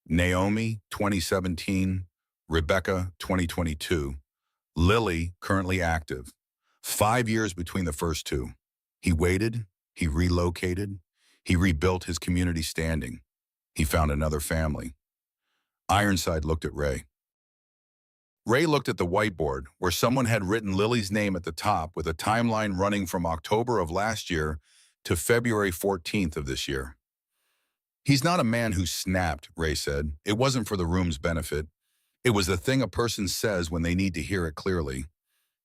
Naomi, 2017, Rebecca, 2022. Lily, currently active. 5 years between the first 2. He waited, he relocated, he rebuilt his community standing. He found another family. Ironside looked at Ray. Ray looked at the whiteboard where someone had written Lily's name at the top with a timeline running from October of last year to February 14th of this year. He's not a man who snapped, Ray said. It wasn't for the room's benefit. It was the thing a person says when they need to hear it clearly.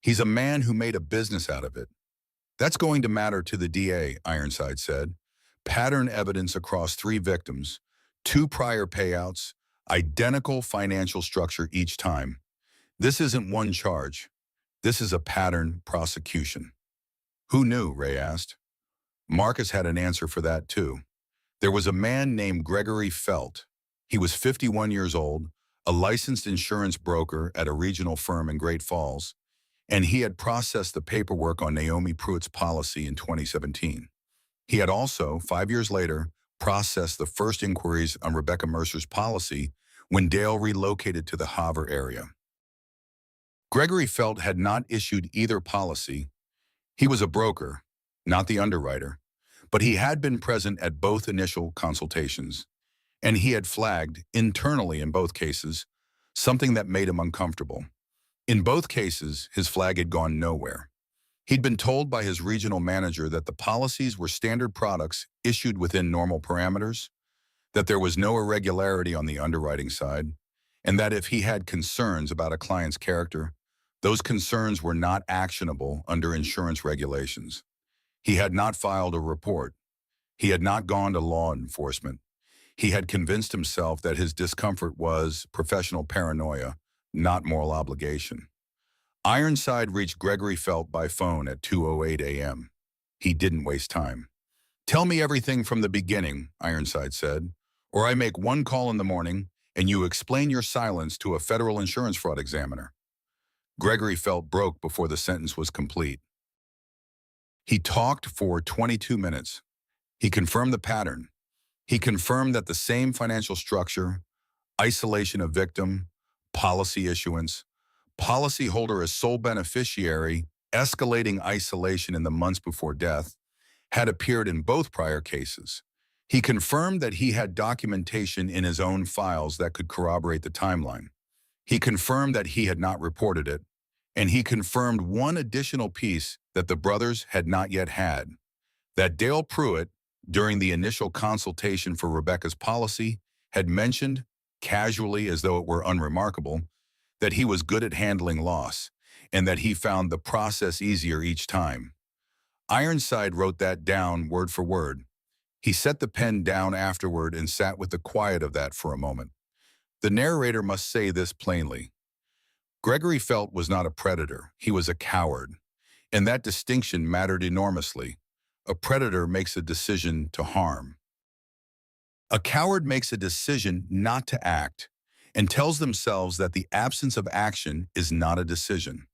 He's a man who made a business out of it. That's going to matter to the DA, Ironside said. Pattern evidence across 3 victims, 2 prior payouts, identical financial structure each time. This isn't one charge. This is a pattern prosecution. Who knew, Ray asked. Marcus had an answer for that too. There was a man named Gregory Felt. He was 51 years old, a licensed insurance broker at a regional firm in Great Falls, and he had processed the paperwork on Naomi Pruitt's policy in 2017. He had also, 5 years later, processed the first inquiries on Rebecca Mercer's policy when Dale relocated to the Havre area. Gregory Felt had not issued either policy. He was a broker, not the underwriter, but he had been present at both initial consultations, and he had flagged, internally in both cases, something that made him uncomfortable. In both cases, his flag had gone nowhere. He'd been told by his regional manager that the policies were standard products issued within normal parameters, that there was no irregularity on the underwriting side, and that if he had concerns about a client's character, those concerns were not actionable under insurance regulations. He had not filed a report. He had not gone to law enforcement. He had convinced himself that his discomfort was professional paranoia, not moral obligation. Ironside reached Gregory Felt by phone at 2:08 a.m. He didn't waste time. "Tell me everything from the beginning," Ironside said, "or I make one call in the morning and you explain your silence to a federal insurance fraud examiner. Gregory felt broke before the sentence was complete. He talked for 22 minutes. He confirmed the pattern. He confirmed that the same financial structure, isolation of victim, policy issuance, policyholder as sole beneficiary, escalating isolation in the months before death, had appeared in both prior cases. He confirmed that he had documentation in his own files that could corroborate the timeline. He confirmed that he had not reported it, and he confirmed one additional piece that the brothers had not yet had, that Dale Pruitt, during the initial consultation for Rebecca's policy, had mentioned, casually as though it were unremarkable, that he was good at handling loss, and that he found the process easier each time. Ironside wrote that down word for word. He set the pen down afterward and sat with the quiet of that for a moment. The narrator must say this plainly. Gregory Felt was not a predator, he was a coward, and that distinction mattered enormously. A predator makes a decision to harm. A coward makes a decision not to act and tells themselves that the absence of action is not a decision.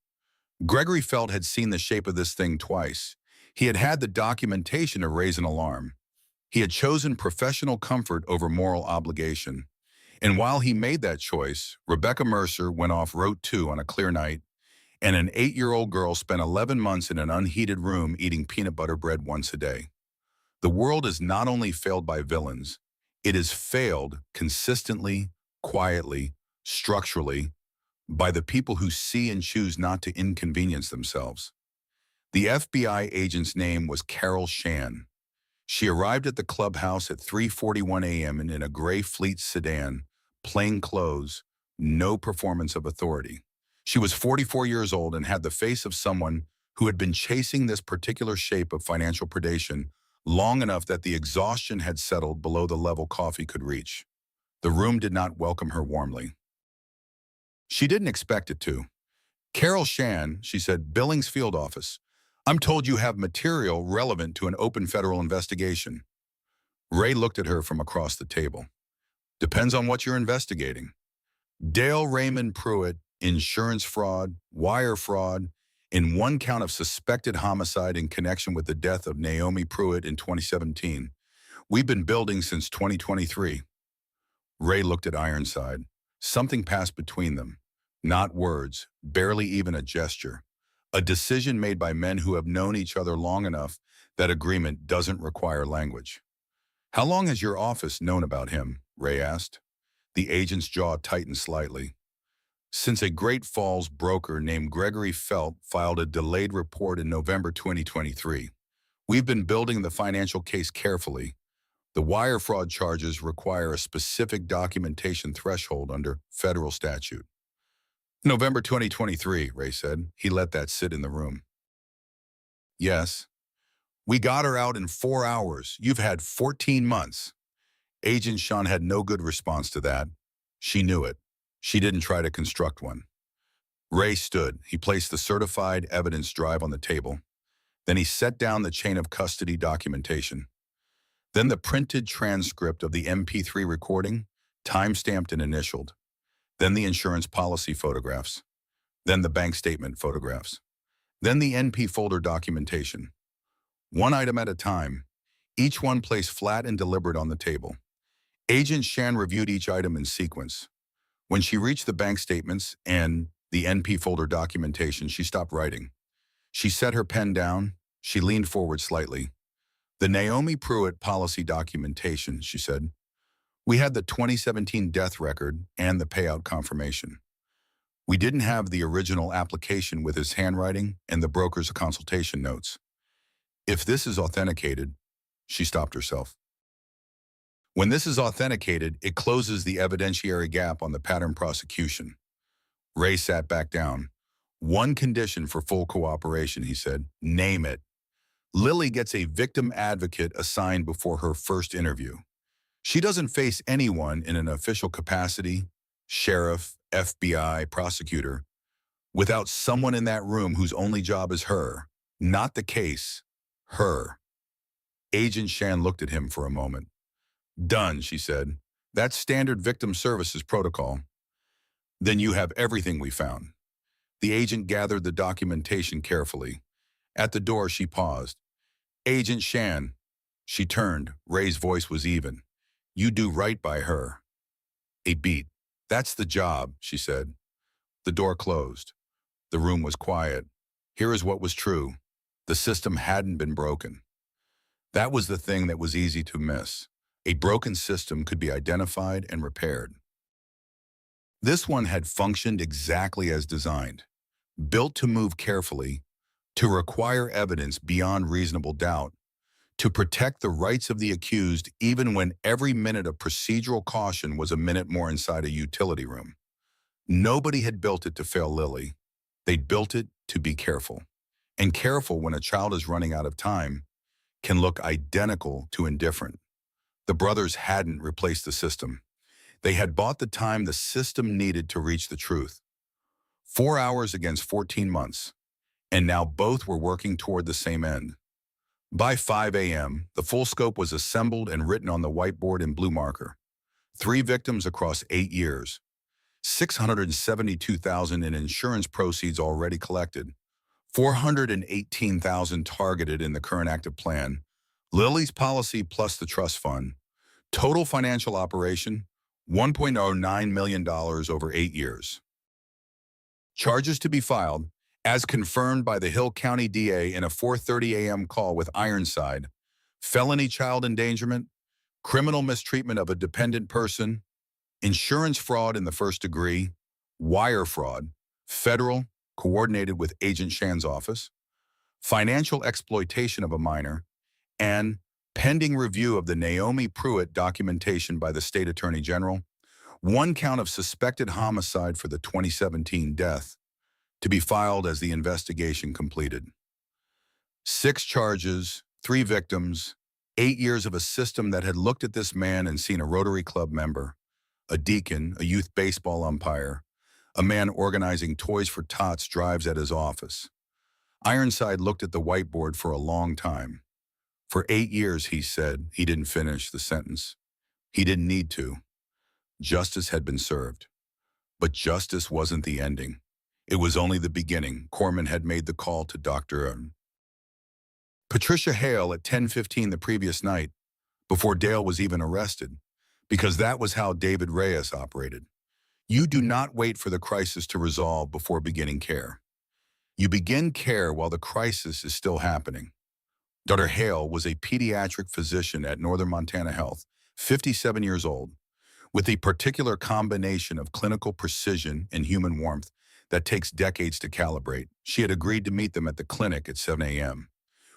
Gregory Felt had seen the shape of this thing twice. He had had the documentation to raise an alarm. He had chosen professional comfort over moral obligation. And while he made that choice, Rebecca Mercer went off Route 2 on a clear night, and an 8-year-old girl spent 11 months in an unheated room eating peanut butter bread once a day. The world is not only failed by villains, it is failed consistently, quietly, structurally, by the people who see and choose not to inconvenience themselves. The FBI agent's name was Carol Shan. She arrived at the clubhouse at 3:41 a.m. in a gray Fleet sedan, plain clothes, no performance of authority. She was 44 years old and had the face of someone who had been chasing this particular shape of financial predation long enough that the exhaustion had settled below the level coffee could reach. The room did not welcome her warmly. She didn't expect it to. Carol Shan, she said, Billings Field Office. I'm told you have material relevant to an open federal investigation. Ray looked at her from across the table. Depends on what you're investigating. Dale Raymond Pruitt, insurance fraud, wire fraud, in one count of suspected homicide in connection with the death of Naomi Pruitt in 2017. We've been building since 2023. Ray looked at Ironside. Something passed between them. Not words, barely even a gesture. A decision made by men who have known each other long enough that agreement doesn't require language. How long has your office known about him? Ray asked. The agent's jaw tightened slightly. Since a Great Falls broker named Gregory Felt filed a delayed report in November 2023. We've been building the financial case carefully. The wire fraud charges require a specific documentation threshold under federal statute. November 2023, Ray said. He let that sit in the room. Yes. We got her out in 4 hours. You've had 14 months. Agent Sean had no good response to that. She knew it. She didn't try to construct one. Ray stood. He placed the certified evidence drive on the table. Then he set down the chain of custody documentation. Then the printed transcript of the MP3 recording, time-stamped and initialed. Then the insurance policy photographs. Then the bank statement photographs. Then the NP folder documentation. One item at a time, each one placed flat and deliberate on the table. Agent Shan reviewed each item in sequence. When she reached the bank statements and the NP folder documentation, she stopped writing. She set her pen down. She leaned forward slightly. The Naomi Pruitt policy documentation, she said. We had the 2017 death record and the payout confirmation. We didn't have the original application with his handwriting and the broker's consultation notes. If this is authenticated, she stopped herself. When this is authenticated, it closes the evidentiary gap on the pattern prosecution. Ray sat back down. One condition for full cooperation, he said. Name it. Lily gets a victim advocate assigned before her first interview. She doesn't face anyone in an official capacity, sheriff, FBI, prosecutor, without someone in that room whose only job is her, not the case, her. Agent Shan looked at him for a moment. Done, she said. That's standard victim services protocol. Then you have everything we found. The agent gathered the documentation carefully. At the door, she paused. Agent Shan. She turned. Ray's voice was even. You do right by her. A beat. That's the job, she said. The door closed. The room was quiet. Here is what was true. The system hadn't been broken. That was the thing that was easy to miss. A broken system could be identified and repaired. This one had functioned exactly as designed, built to move carefully, to require evidence beyond reasonable doubt, to protect the rights of the accused even when every minute of procedural caution was a minute more inside a utility room. Nobody had built it to fail Lily. They'd built it to be careful. And careful, when a child is running out of time, can look identical to indifferent. The brothers hadn't replaced the system. They had bought the time the system needed to reach the truth. 4 hours against 14 months. And now both were working toward the same end. By 5 a.m., the full scope was assembled and written on the whiteboard in blue marker. 3 victims across 8 years. $672,000 in insurance proceeds already collected. $418,000 targeted in the current active plan. Lily's policy plus the trust fund. Total financial operation, $1.09 million over 8 years. Charges to be filed, as confirmed by the Hill County DA in a 4:30 a.m. call with Ironside: felony child endangerment, criminal mistreatment of a dependent person, insurance fraud in the first degree, wire fraud, federal, coordinated with Agent Shan's office, financial exploitation of a minor, and pending review of the Naomi Pruitt documentation by the State Attorney General, 1 count of suspected homicide for the 2017 death, to be filed as the investigation completed. 6 charges, 3 victims, 8 years of a system that had looked at this man and seen a Rotary Club member, a deacon, a youth baseball umpire, a man organizing Toys for Tots drives at his office. Ironside looked at the whiteboard for a long time. For 8 years, he said. He didn't finish the sentence. He didn't need to. Justice had been served. But justice wasn't the ending. It was only the beginning. Corman had made the call to Dr. Patricia Hale at 10:15 the previous night, before Dale was even arrested, because that was how David Reyes operated. You do not wait for the crisis to resolve before beginning care. You begin care while the crisis is still happening. Dr. Hale was a pediatric physician at Northern Montana Health, 57 years old, with a particular combination of clinical precision and human warmth that takes decades to calibrate. She had agreed to meet them at the clinic at 7 a.m.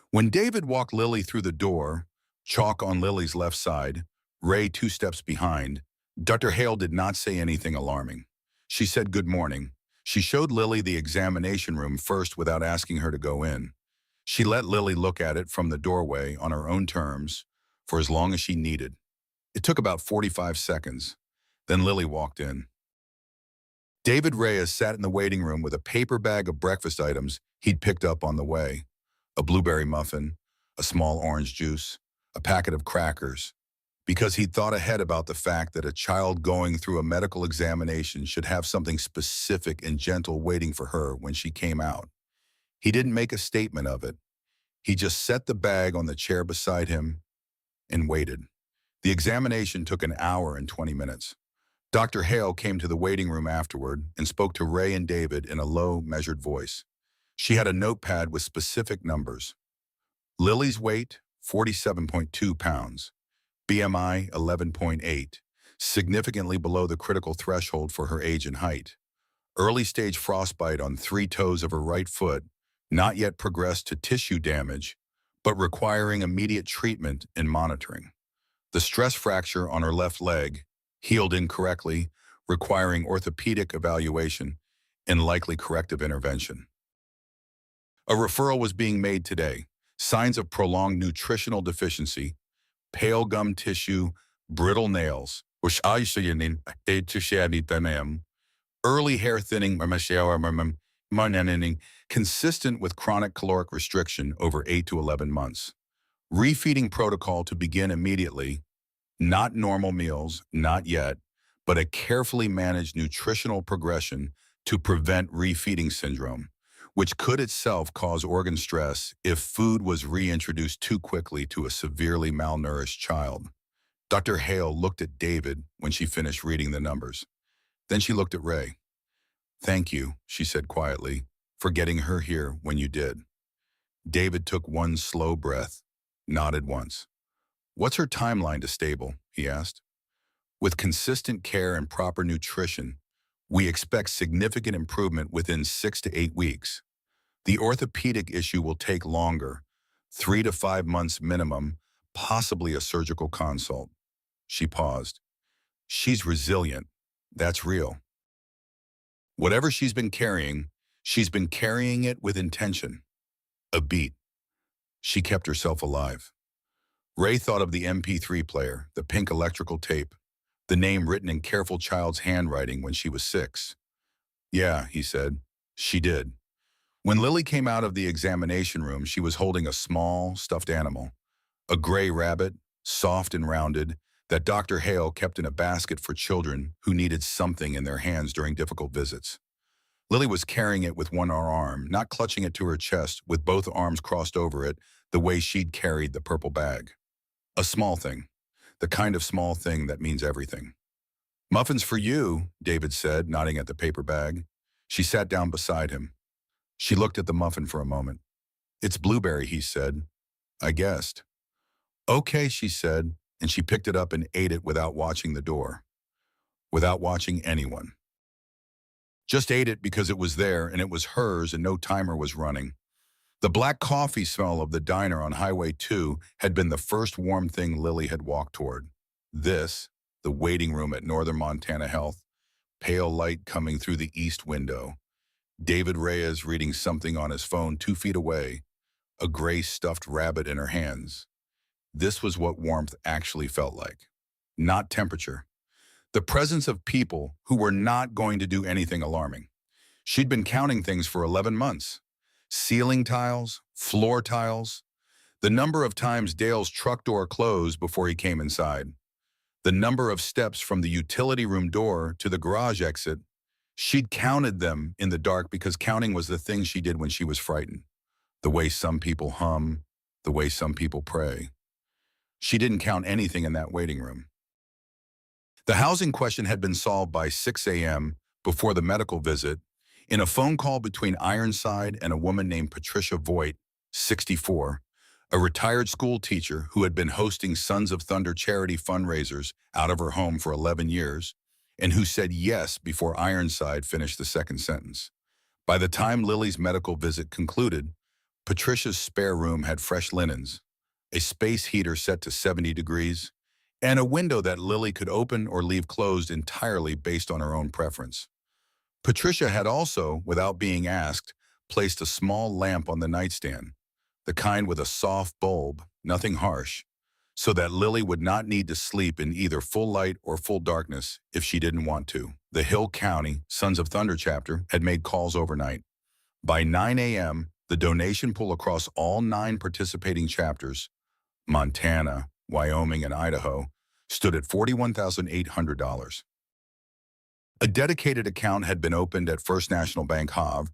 When David walked Lily through the door, chalk on Lily's left side, Ray 2 steps behind, Dr. Hale did not say anything alarming. She said good morning. She showed Lily the examination room first without asking her to go in. She let Lily look at it from the doorway on her own terms for as long as she needed. It took about 45 seconds. Then Lily walked in. David Reyes sat in the waiting room with a paper bag of breakfast items he'd picked up on the way. A blueberry muffin, a small orange juice, a packet of crackers, because he'd thought ahead about the fact that a child going through a medical examination should have something specific and gentle waiting for her when she came out. He didn't make a statement of it. He just set the bag on the chair beside him and waited. The examination took an hour and 20 minutes. Dr. Hale came to the waiting room afterward and spoke to Ray and David in a low, measured voice. She had a notepad with specific numbers. Lily's weight, 47.2 pounds. BMI, 11.8, significantly below the critical threshold for her age and height. Early-stage frostbite on 3 toes of her right foot, not yet progressed to tissue damage, but requiring immediate treatment and monitoring. The stress fracture on her left leg, healed incorrectly, requiring orthopedic evaluation and likely corrective intervention. A referral was being made today. Signs of prolonged nutritional deficiency, pale gum tissue, brittle nails, early hair thinning, consistent with chronic caloric restriction over 8 to 11 months. Refeeding protocol to begin immediately. Not normal meals, not yet, but a carefully managed nutritional progression to prevent refeeding syndrome, which could itself cause organ stress if food was reintroduced too quickly to a severely malnourished child. Dr. Hale looked at David when she finished reading the numbers. Then she looked at Ray. "Thank you," she said quietly, "for getting her here when you did." David took one slow breath, nodded once. "What's her timeline to stable?" he asked. "With consistent care and proper nutrition, we expect significant improvement within 6 to 8 weeks. The orthopedic issue will take longer, 3 to 5 months minimum, possibly a surgical consult." She paused. "She's resilient. That's real. Whatever she's been carrying it with intention. A beat. She kept herself alive." Ray thought of the MP3 player, the pink electrical tape, the name written in careful child's handwriting when she was 6. "Yeah," he said, "she did." When Lily came out of the examination room, she was holding a small, stuffed animal, a gray rabbit, soft and rounded, that Dr. Hale kept in a basket for children who needed something in their hands during difficult visits. Lily was carrying it with one arm, not clutching it to her chest, with both arms crossed over it, the way she'd carried the purple bag. A small thing, the kind of small thing that means everything. "Muffins for you," David said, nodding at the paper bag. She sat down beside him. She looked at the muffin for a moment. "It's blueberry," he said. "I guessed." "Okay," she said, and she picked it up and ate it without watching the door, without watching anyone. Just ate it because it was there and it was hers and no timer was running. The black coffee smell of the diner on Highway 2 had been the first warm thing Lily had walked toward. This, the waiting room at Northern Montana Health, pale light coming through the east window. David Reyes reading something on his phone 2 feet away, a gray stuffed rabbit in her hands. This was what warmth actually felt like. Not temperature. The presence of people who were not going to do anything alarming. She'd been counting things for 11 months. Ceiling tiles, floor tiles, the number of times Dale's truck door closed before he came inside, the number of steps from the utility room door to the garage exit. She'd counted them in the dark because counting was the thing she did when she was frightened. The way some people hum, the way some people pray. She didn't count anything in that waiting room. The housing question had been solved by 6 a.m. before the medical visit in a phone call between Ironside and a woman named Patricia Voigt, 64, a retired school teacher who had been hosting Sons of Thunder charity fundraisers out of her home for 11 years, and who said yes before Ironside finished the second sentence. By the time Lily's medical visit concluded, Patricia's spare room had fresh linens, a space heater set to 70 degrees, and a window that Lily could open or leave closed entirely based on her own preference. Patricia had also, without being asked, placed a small lamp on the nightstand, the kind with a soft bulb, nothing harsh, so that Lily would not need to sleep in either full light or full darkness if she didn't want to. The Hill County Sons of Thunder chapter had made calls overnight. By 9 a.m., the donation pool across all 9 participating chapters, Montana, Wyoming, and Idaho, stood at $41,800. A dedicated account had been opened at First National Bank Havre,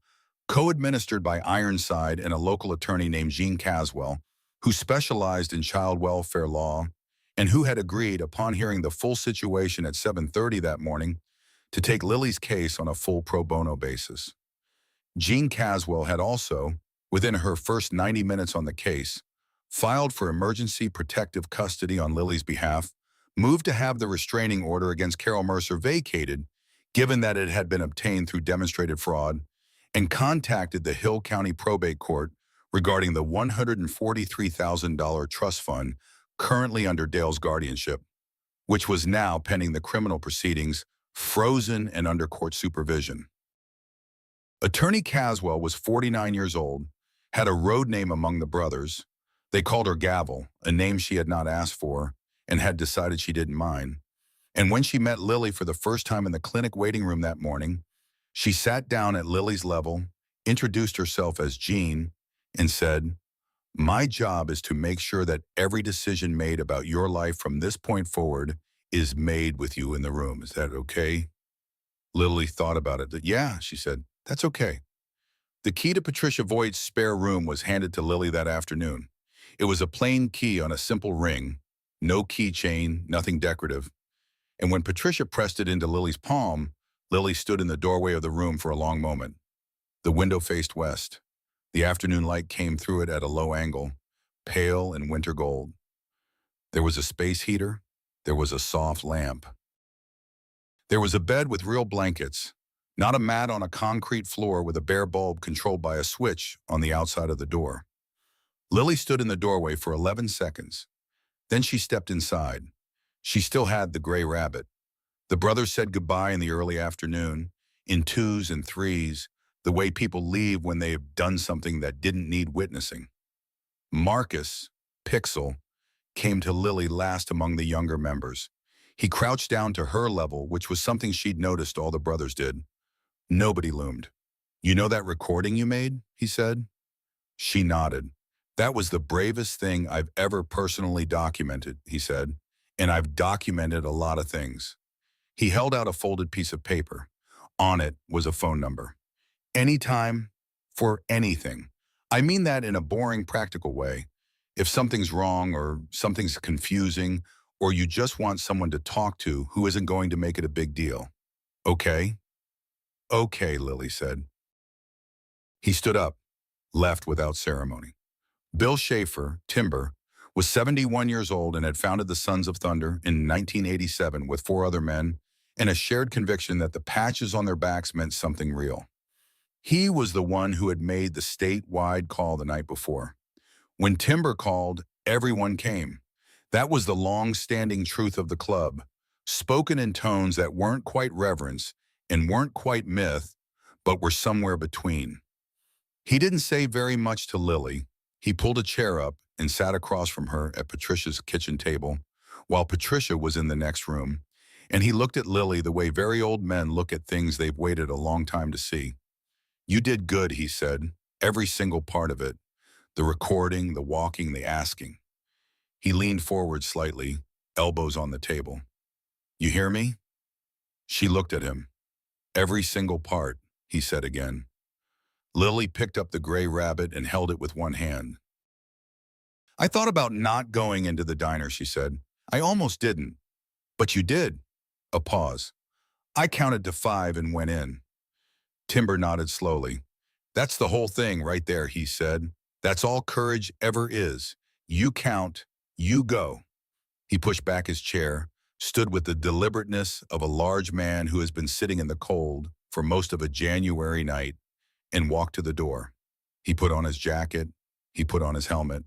co-administered by Ironside and a local attorney named Jean Caswell, who specialized in child welfare law and who had agreed, upon hearing the full situation at 7:30 that morning, to take Lily's case on a full pro bono basis. Jean Caswell had also, within her first 90 minutes on the case, filed for emergency protective custody on Lily's behalf, moved to have the restraining order against Carol Mercer vacated, given that it had been obtained through demonstrated fraud, and contacted the Hill County Probate Court regarding the $143,000 trust fund currently under Dale's guardianship, which was now pending the criminal proceedings, frozen and under court supervision. Attorney Caswell was 49 years old, had a road name among the brothers. They called her Gavel, a name she had not asked for, and had decided she didn't mind. And when she met Lily for the first time in the clinic waiting room that morning, she sat down at Lily's level, introduced herself as Jean, and said, My job is to make sure that every decision made about your life from this point forward is made with you in the room. Is that okay? Lily thought about it. Yeah, she said, that's okay. The key to Patricia Voigt's spare room was handed to Lily that afternoon. It was a plain key on a simple ring, no keychain, nothing decorative. And when Patricia pressed it into Lily's palm, Lily stood in the doorway of the room for a long moment. The window faced west. The afternoon light came through it at a low angle, pale and winter gold. There was a space heater. There was a soft lamp. There was a bed with real blankets, not a mat on a concrete floor with a bare bulb controlled by a switch on the outside of the door. Lily stood in the doorway for 11 seconds. Then she stepped inside. She still had the gray rabbit. The brothers said goodbye in the early afternoon, in twos and threes, the way people leave when they've done something that didn't need witnessing. Marcus, Pixel, came to Lily last among the younger members. He crouched down to her level, which was something she'd noticed all the brothers did. Nobody loomed. You know that recording you made? He said. She nodded. That was the bravest thing I've ever personally documented, he said, and I've documented a lot of things. He held out a folded piece of paper. On it was a phone number. Anytime, for anything. I mean that in a boring, practical way. If something's wrong or something's confusing, or you just want someone to talk to who isn't going to make it a big deal. Okay? Okay, Lily said. He stood up, left without ceremony. Bill Schaefer, Timber, was 71 years old and had founded the Sons of Thunder in 1987 with 4 other men and a shared conviction that the patches on their backs meant something real. He was the one who had made the statewide call the night before. When Timber called, everyone came. That was the long-standing truth of the club, spoken in tones that weren't quite reverence and weren't quite myth, but were somewhere between. He didn't say very much to Lily. He pulled a chair up and sat across from her at Patricia's kitchen table, while Patricia was in the next room, and he looked at Lily the way very old men look at things they've waited a long time to see. You did good, he said, every single part of it, the recording, the walking, the asking. He leaned forward slightly, elbows on the table. You hear me? She looked at him. Every single part, he said again. Lily picked up the gray rabbit and held it with one hand. I thought about not going into the diner, she said. I almost didn't. But you did. A pause. I counted to 5 and went in. Timber nodded slowly. That's the whole thing right there, he said. That's all courage ever is. You count, you go. He pushed back his chair, stood with the deliberateness of a large man who has been sitting in the cold for most of a January night, and walked to the door. He put on his jacket. He put on his helmet.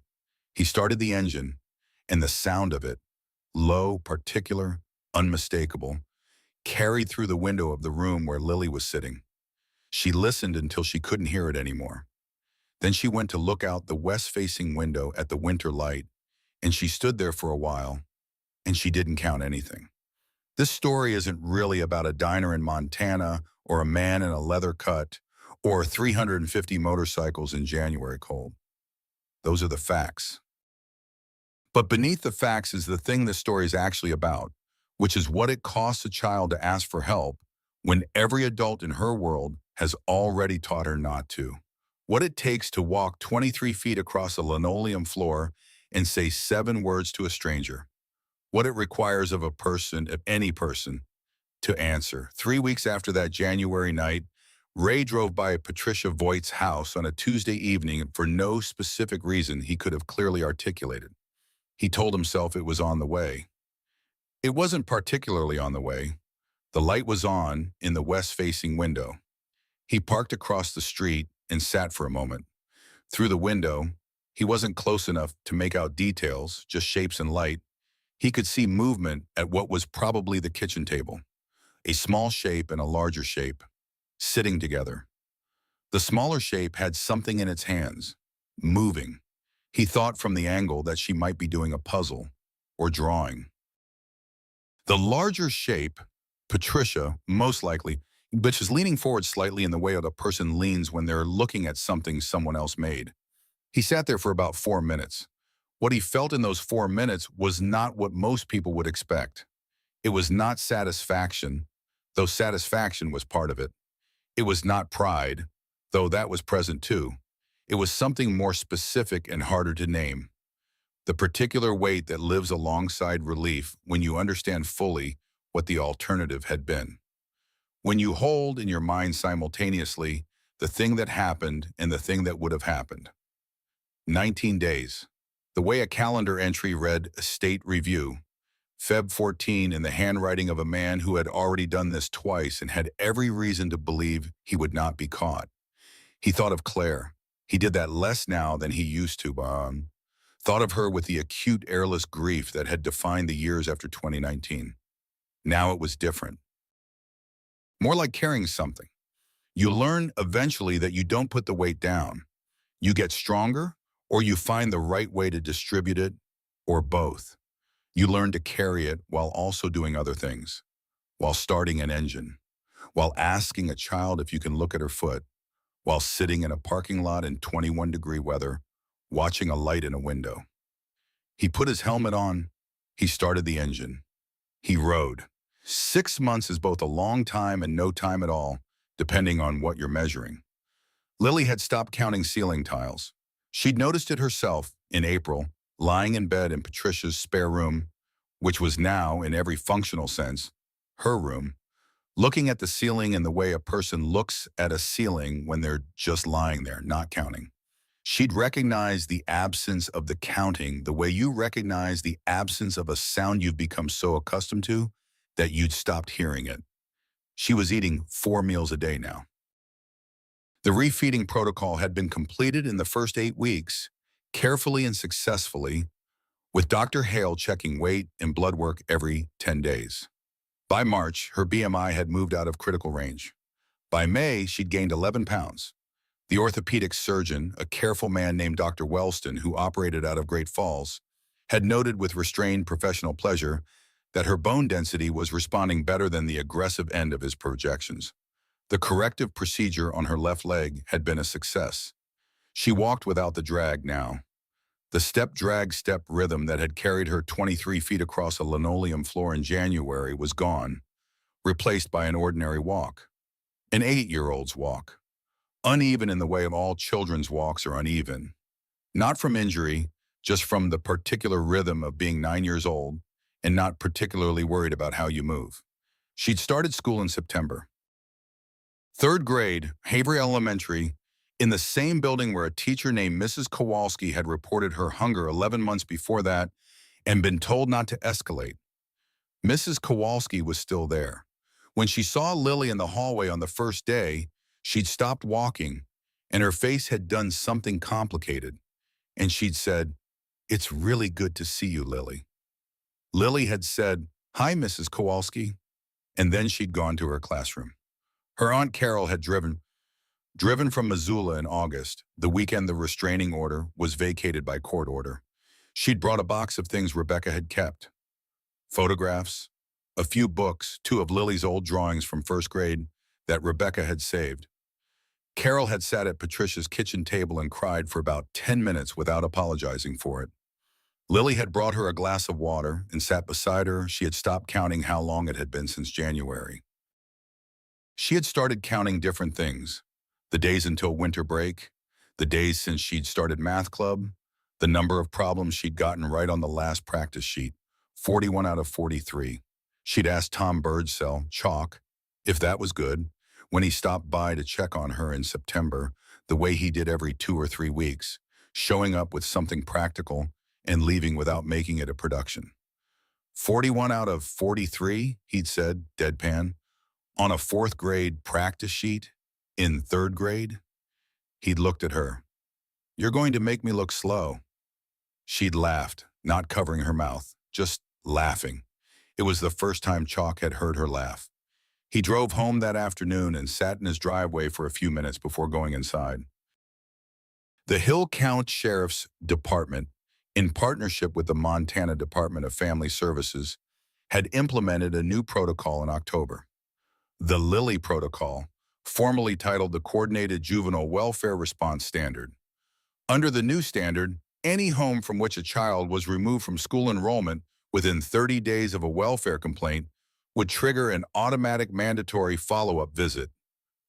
He started the engine, and the sound of it, low, particular, unmistakable, carried through the window of the room where Lily was sitting. She listened until she couldn't hear it anymore. Then she went to look out the west-facing window at the winter light, and she stood there for a while, and she didn't count anything. This story isn't really about a diner in Montana or a man in a leather cut or 350 motorcycles in January cold. Those are the facts. But beneath the facts is the thing this story is actually about, which is what it costs a child to ask for help when every adult in her world has already taught her not to. What it takes to walk 23 feet across a linoleum floor and say 7 words to a stranger. What it requires of a person, of any person, to answer. 3 weeks after that January night, Ray drove by Patricia Voigt's house on a Tuesday evening for no specific reason he could have clearly articulated. He told himself it was on the way. It wasn't particularly on the way. The light was on in the west-facing window. He parked across the street and sat for a moment. Through the window, he wasn't close enough to make out details, just shapes and light. He could see movement at what was probably the kitchen table. A small shape and a larger shape, sitting together. The smaller shape had something in its hands, moving. He thought from the angle that she might be doing a puzzle or drawing. The larger shape, Patricia, most likely, but she's leaning forward slightly in the way a person leans when they're looking at something someone else made. He sat there for about 4 minutes. What he felt in those 4 minutes was not what most people would expect. It was not satisfaction, though satisfaction was part of it. It was not pride, though that was present too. It was something more specific and harder to name. The particular weight that lives alongside relief when you understand fully what the alternative had been. When you hold in your mind simultaneously the thing that happened and the thing that would have happened. 19 days. The way a calendar entry read Estate Review, Feb 14, in the handwriting of a man who had already done this twice and had every reason to believe he would not be caught. He thought of Claire. He did that less now than he used to, thought of her with the acute airless grief that had defined the years after 2019. Now it was different. More like carrying something. You learn eventually that you don't put the weight down. You get stronger, or you find the right way to distribute it, or both. You learn to carry it while also doing other things, while starting an engine, while asking a child if you can look at her foot, while sitting in a parking lot in 21-degree weather, watching a light in a window. He put his helmet on. He started the engine. He rode. 6 months is both a long time and no time at all, depending on what you're measuring. Lily had stopped counting ceiling tiles. She'd noticed it herself in April, lying in bed in Patricia's spare room, which was now, in every functional sense, her room, looking at the ceiling in the way a person looks at a ceiling when they're just lying there, not counting. She'd recognize the absence of the counting the way you recognize the absence of a sound you've become so accustomed to that you'd stopped hearing it. She was eating 4 meals a day now. The refeeding protocol had been completed in the first 8 weeks, carefully and successfully, with Dr. Hale checking weight and blood work every 10 days. By March, her BMI had moved out of critical range. By May, she'd gained 11 pounds. The orthopedic surgeon, a careful man named Dr. Wellston, who operated out of Great Falls, had noted with restrained professional pleasure that her bone density was responding better than the aggressive end of his projections. The corrective procedure on her left leg had been a success. She walked without the drag now. The step-drag-step rhythm that had carried her 23 feet across a linoleum floor in January was gone, replaced by an ordinary walk. An 8-year-old's walk. Uneven in the way of all children's walks are uneven. Not from injury, just from the particular rhythm of being 9 years old and not particularly worried about how you move. She'd started school in September. 3rd grade, Havery Elementary, in the same building where a teacher named Mrs. Kowalski had reported her hunger 11 months before that and been told not to escalate. Mrs. Kowalski was still there. When she saw Lily in the hallway on the first day, she'd stopped walking, and her face had done something complicated, and she'd said, "It's really good to see you, Lily." Lily had said, "Hi, Mrs. Kowalski," and then she'd gone to her classroom. Her Aunt Carol had driven from Missoula in August, the weekend the restraining order was vacated by court order. She'd brought a box of things Rebecca had kept. Photographs, a few books, 2 of Lily's old drawings from 1st grade that Rebecca had saved. Carol had sat at Patricia's kitchen table and cried for about 10 minutes without apologizing for it. Lily had brought her a glass of water and sat beside her. She had stopped counting how long it had been since January. She had started counting different things. The days until winter break, the days since she'd started math club, the number of problems she'd gotten right on the last practice sheet, 41 out of 43. She'd asked Tom Birdsell, Chalk, if that was good, when he stopped by to check on her in September, the way he did every 2 or 3 weeks, showing up with something practical and leaving without making it a production. 41 out of 43, he'd said, deadpan, on a 4th grade practice sheet in 3rd grade. He'd looked at her. "You're going to make me look slow." She'd laughed, not covering her mouth, just laughing. It was the first time Chalk had heard her laugh. He drove home that afternoon and sat in his driveway for a few minutes before going inside. The Hill County Sheriff's Department, in partnership with the Montana Department of Family Services, had implemented a new protocol in October. The Lily Protocol, formally titled the Coordinated Juvenile Welfare Response Standard. Under the new standard, any home from which a child was removed from school enrollment within 30 days of a welfare complaint would trigger an automatic mandatory follow-up visit.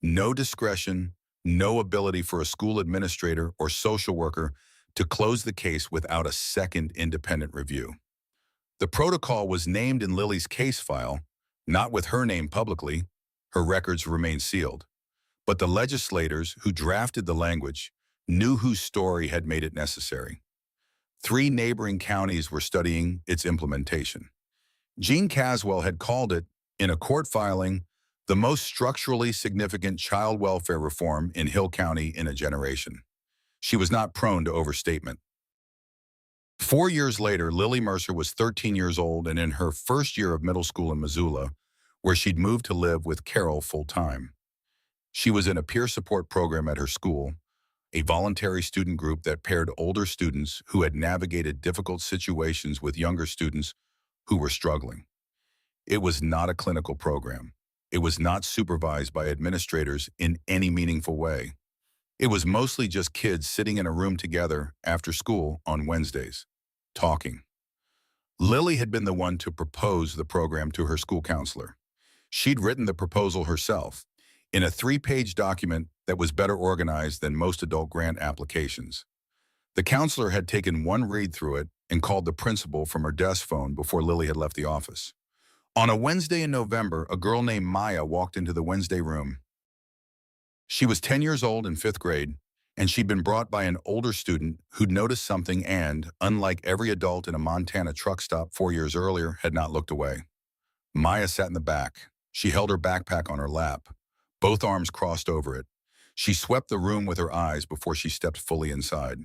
No discretion, no ability for a school administrator or social worker to close the case without a second independent review. The protocol was named in Lily's case file, not with her name publicly. Her records remain sealed. But the legislators who drafted the language knew whose story had made it necessary. 3 neighboring counties were studying its implementation. Jean Caswell had called it, in a court filing, the most structurally significant child welfare reform in Hill County in a generation. She was not prone to overstatement. 4 years later, Lily Mercer was 13 years old and in her first year of middle school in Missoula, where she'd moved to live with Carol full-time. She was in a peer support program at her school, a voluntary student group that paired older students who had navigated difficult situations with younger students who were struggling. It was not a clinical program. It was not supervised by administrators in any meaningful way. It was mostly just kids sitting in a room together after school on Wednesdays, talking. Lily had been the one to propose the program to her school counselor. She'd written the proposal herself, in a 3-page document that was better organized than most adult grant applications. The counselor had taken one read through it and called the principal from her desk phone before Lily had left the office. On a Wednesday in November, a girl named Maya walked into the Wednesday room. She was 10 years old in 5th grade, and she'd been brought by an older student who'd noticed something and, unlike every adult in a Montana truck stop 4 years earlier, had not looked away. Maya sat in the back. She held her backpack on her lap, both arms crossed over it. She swept the room with her eyes before she stepped fully inside.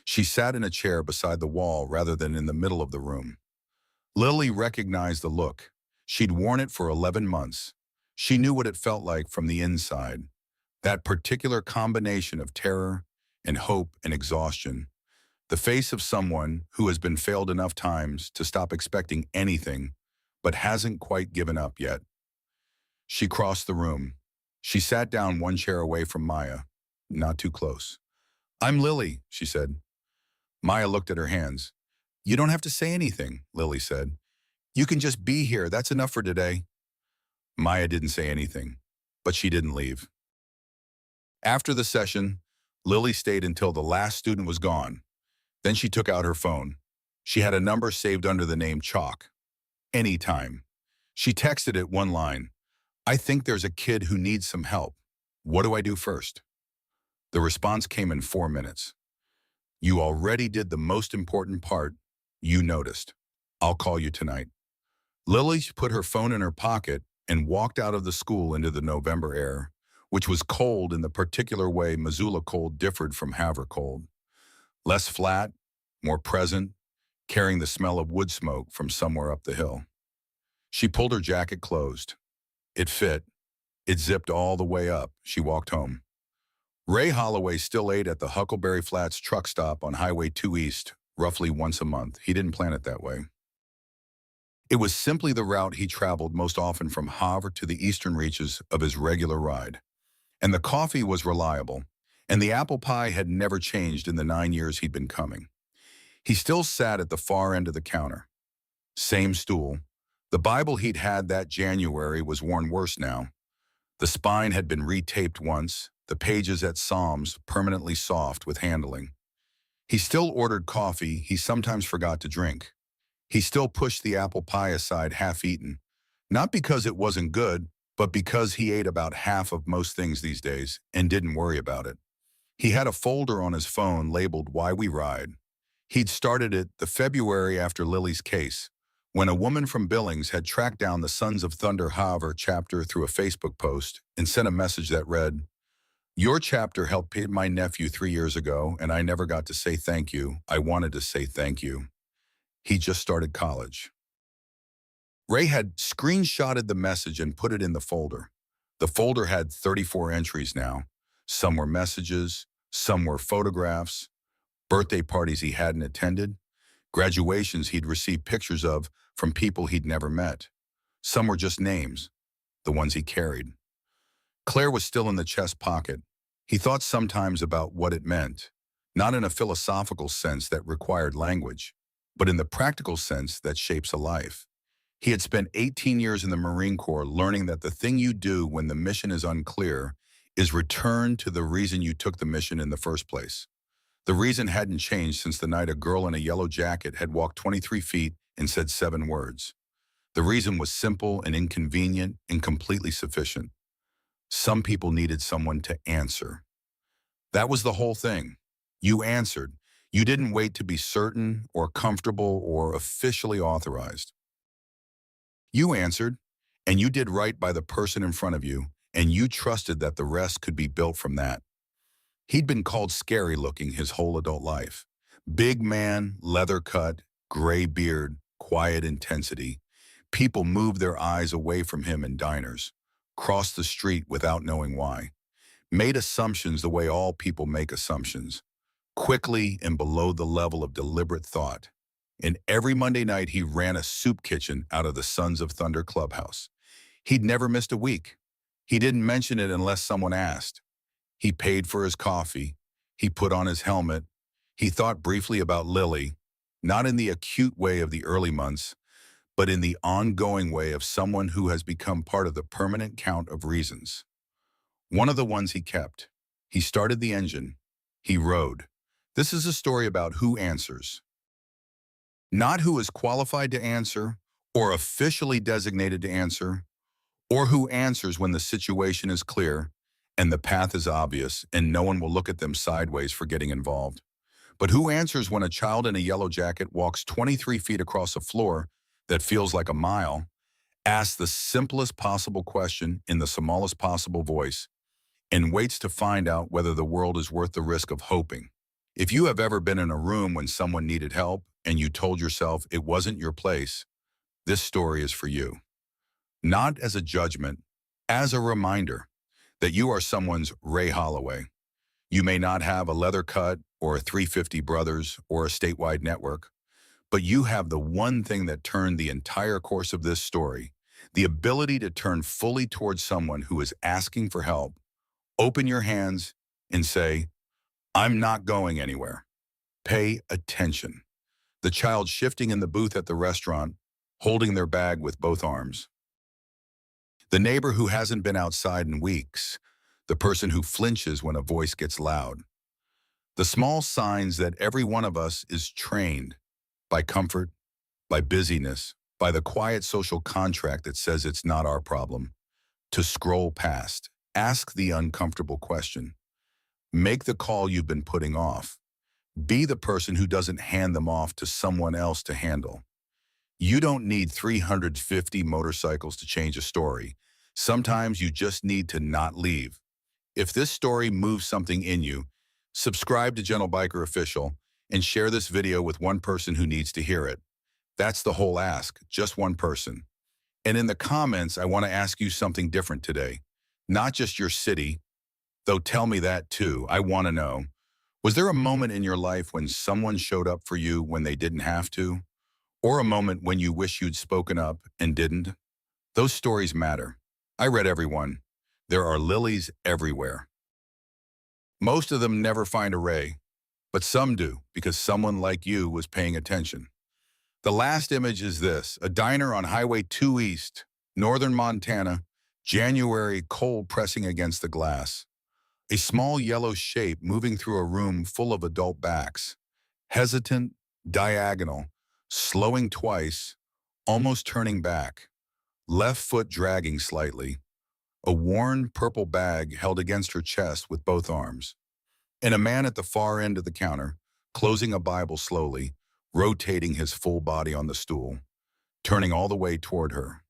She sat in a chair beside the wall rather than in the middle of the room. Lily recognized the look. She'd worn it for 11 months. She knew what it felt like from the inside. That particular combination of terror and hope and exhaustion. The face of someone who has been failed enough times to stop expecting anything, but hasn't quite given up yet. She crossed the room. She sat down one chair away from Maya, not too close. "I'm Lily," she said. Maya looked at her hands. "You don't have to say anything," Lily said. "You can just be here. That's enough for today." Maya didn't say anything, but she didn't leave. After the session, Lily stayed until the last student was gone. Then she took out her phone. She had a number saved under the name Chalk. Anytime. She texted it one line. "I think there's a kid who needs some help. What do I do first?" The response came in 4 minutes. "You already did the most important part. You noticed. I'll call you tonight." Lily put her phone in her pocket and walked out of the school into the November air, which was cold in the particular way Missoula cold differed from Havre cold. Less flat, more present, carrying the smell of wood smoke from somewhere up the hill. She pulled her jacket closed. It fit. It zipped all the way up. She walked home. Ray Holloway still ate at the Huckleberry Flats truck stop on Highway 2 East, roughly once a month. He didn't plan it that way. It was simply the route he traveled most often from Havre to the eastern reaches of his regular ride. And the coffee was reliable, and the apple pie had never changed in the 9 years he'd been coming. He still sat at the far end of the counter. Same stool. The Bible he'd had that January was worn worse now. The spine had been retaped once, the pages at Psalms permanently soft with handling. He still ordered coffee he sometimes forgot to drink. He still pushed the apple pie aside half-eaten, not because it wasn't good, but because he ate about half of most things these days and didn't worry about it. He had a folder on his phone labeled "Why We Ride." He'd started it the February after Lily's case, when a woman from Billings had tracked down the Sons of Thunder Havre chapter through a Facebook post and sent a message that read, "Your chapter helped pay my nephew 3 years ago, and I never got to say thank you. I wanted to say thank you." He just started college. Ray had screenshotted the message and put it in the folder. The folder had 34 entries now. Some were messages, some were photographs, birthday parties he hadn't attended, graduations he'd received pictures of from people he'd never met. Some were just names, the ones he carried. Claire was still in the chest pocket. He thought sometimes about what it meant. not in a philosophical sense that required language, but in the practical sense that shapes a life. He had spent 18 years in the Marine Corps learning that the thing you do when the mission is unclear is return to the reason you took the mission in the first place. The reason hadn't changed since the night a girl in a yellow jacket had walked 23 feet and said 7 words. The reason was simple and inconvenient and completely sufficient. Some people needed someone to answer. That was the whole thing. You answered. You didn't wait to be certain or comfortable or officially authorized. You answered, and you did right by the person in front of you, and you trusted that the rest could be built from that. He'd been called scary looking his whole adult life. Big man, leather cut, gray beard, quiet intensity. People moved their eyes away from him in diners, crossed the street without knowing why, made assumptions the way all people make assumptions, quickly and below the level of deliberate thought. And every Monday night he ran a soup kitchen out of the Sons of Thunder clubhouse. He'd never missed a week. He didn't mention it unless someone asked. He paid for his coffee. He put on his helmet. He thought briefly about Lily, not in the acute way of the early months, but in the ongoing way of someone who has become part of the permanent count of reasons. One of the ones he kept. He started the engine. He rode. This is a story about who answers. Not who is qualified to answer, or officially designated to answer, or who answers when the situation is clear and the path is obvious and no one will look at them sideways for getting involved. But who answers when a child in a yellow jacket walks 23 feet across a floor that feels like a mile, asks the simplest possible question in the smallest possible voice, and waits to find out whether the world is worth the risk of hoping. If you have ever been in a room when someone needed help and you told yourself it wasn't your place, this story is for you. Not as a judgment, as a reminder that you are someone's Ray Holloway. You may not have a leather cut or a 350 brothers or a statewide network, but you have the one thing that turned the entire course of this story, the ability to turn fully towards someone who is asking for help, open your hands and say, I'm not going anywhere. Pay attention. The child shifting in the booth at the restaurant, holding their bag with both arms. The neighbor who hasn't been outside in weeks. The person who flinches when a voice gets loud. The small signs that every one of us is trained by comfort, by busyness, by the quiet social contract that says it's not our problem, to scroll past, ask the uncomfortable question, make the call you've been putting off, be the person who doesn't hand them off to someone else to handle. You don't need 350 motorcycles to change a story. Sometimes you just need to not leave. If this story moves something in you, subscribe to Gentle Biker Official and share this video with one person who needs to hear it. That's the whole ask, just one person. And in the comments, I want to ask you something different today. Not just your city, though tell me that too. I want to know. Was there a moment in your life when someone showed up for you when they didn't have to? Or a moment when you wish you'd spoken up and didn't? Those stories matter. I read every one. There are lilies everywhere. Most of them never find a ray, but some do because someone like you was paying attention. The last image is this, a diner on Highway 2 East, northern Montana, January, cold pressing against the glass. A small yellow shape moving through a room full of adult backs, hesitant, diagonal, slowing twice, almost turning back, left foot dragging slightly, a worn purple bag held against her chest with both arms, and a man at the far end of the counter, closing a Bible slowly, rotating his full body on the stool, turning all the way toward her.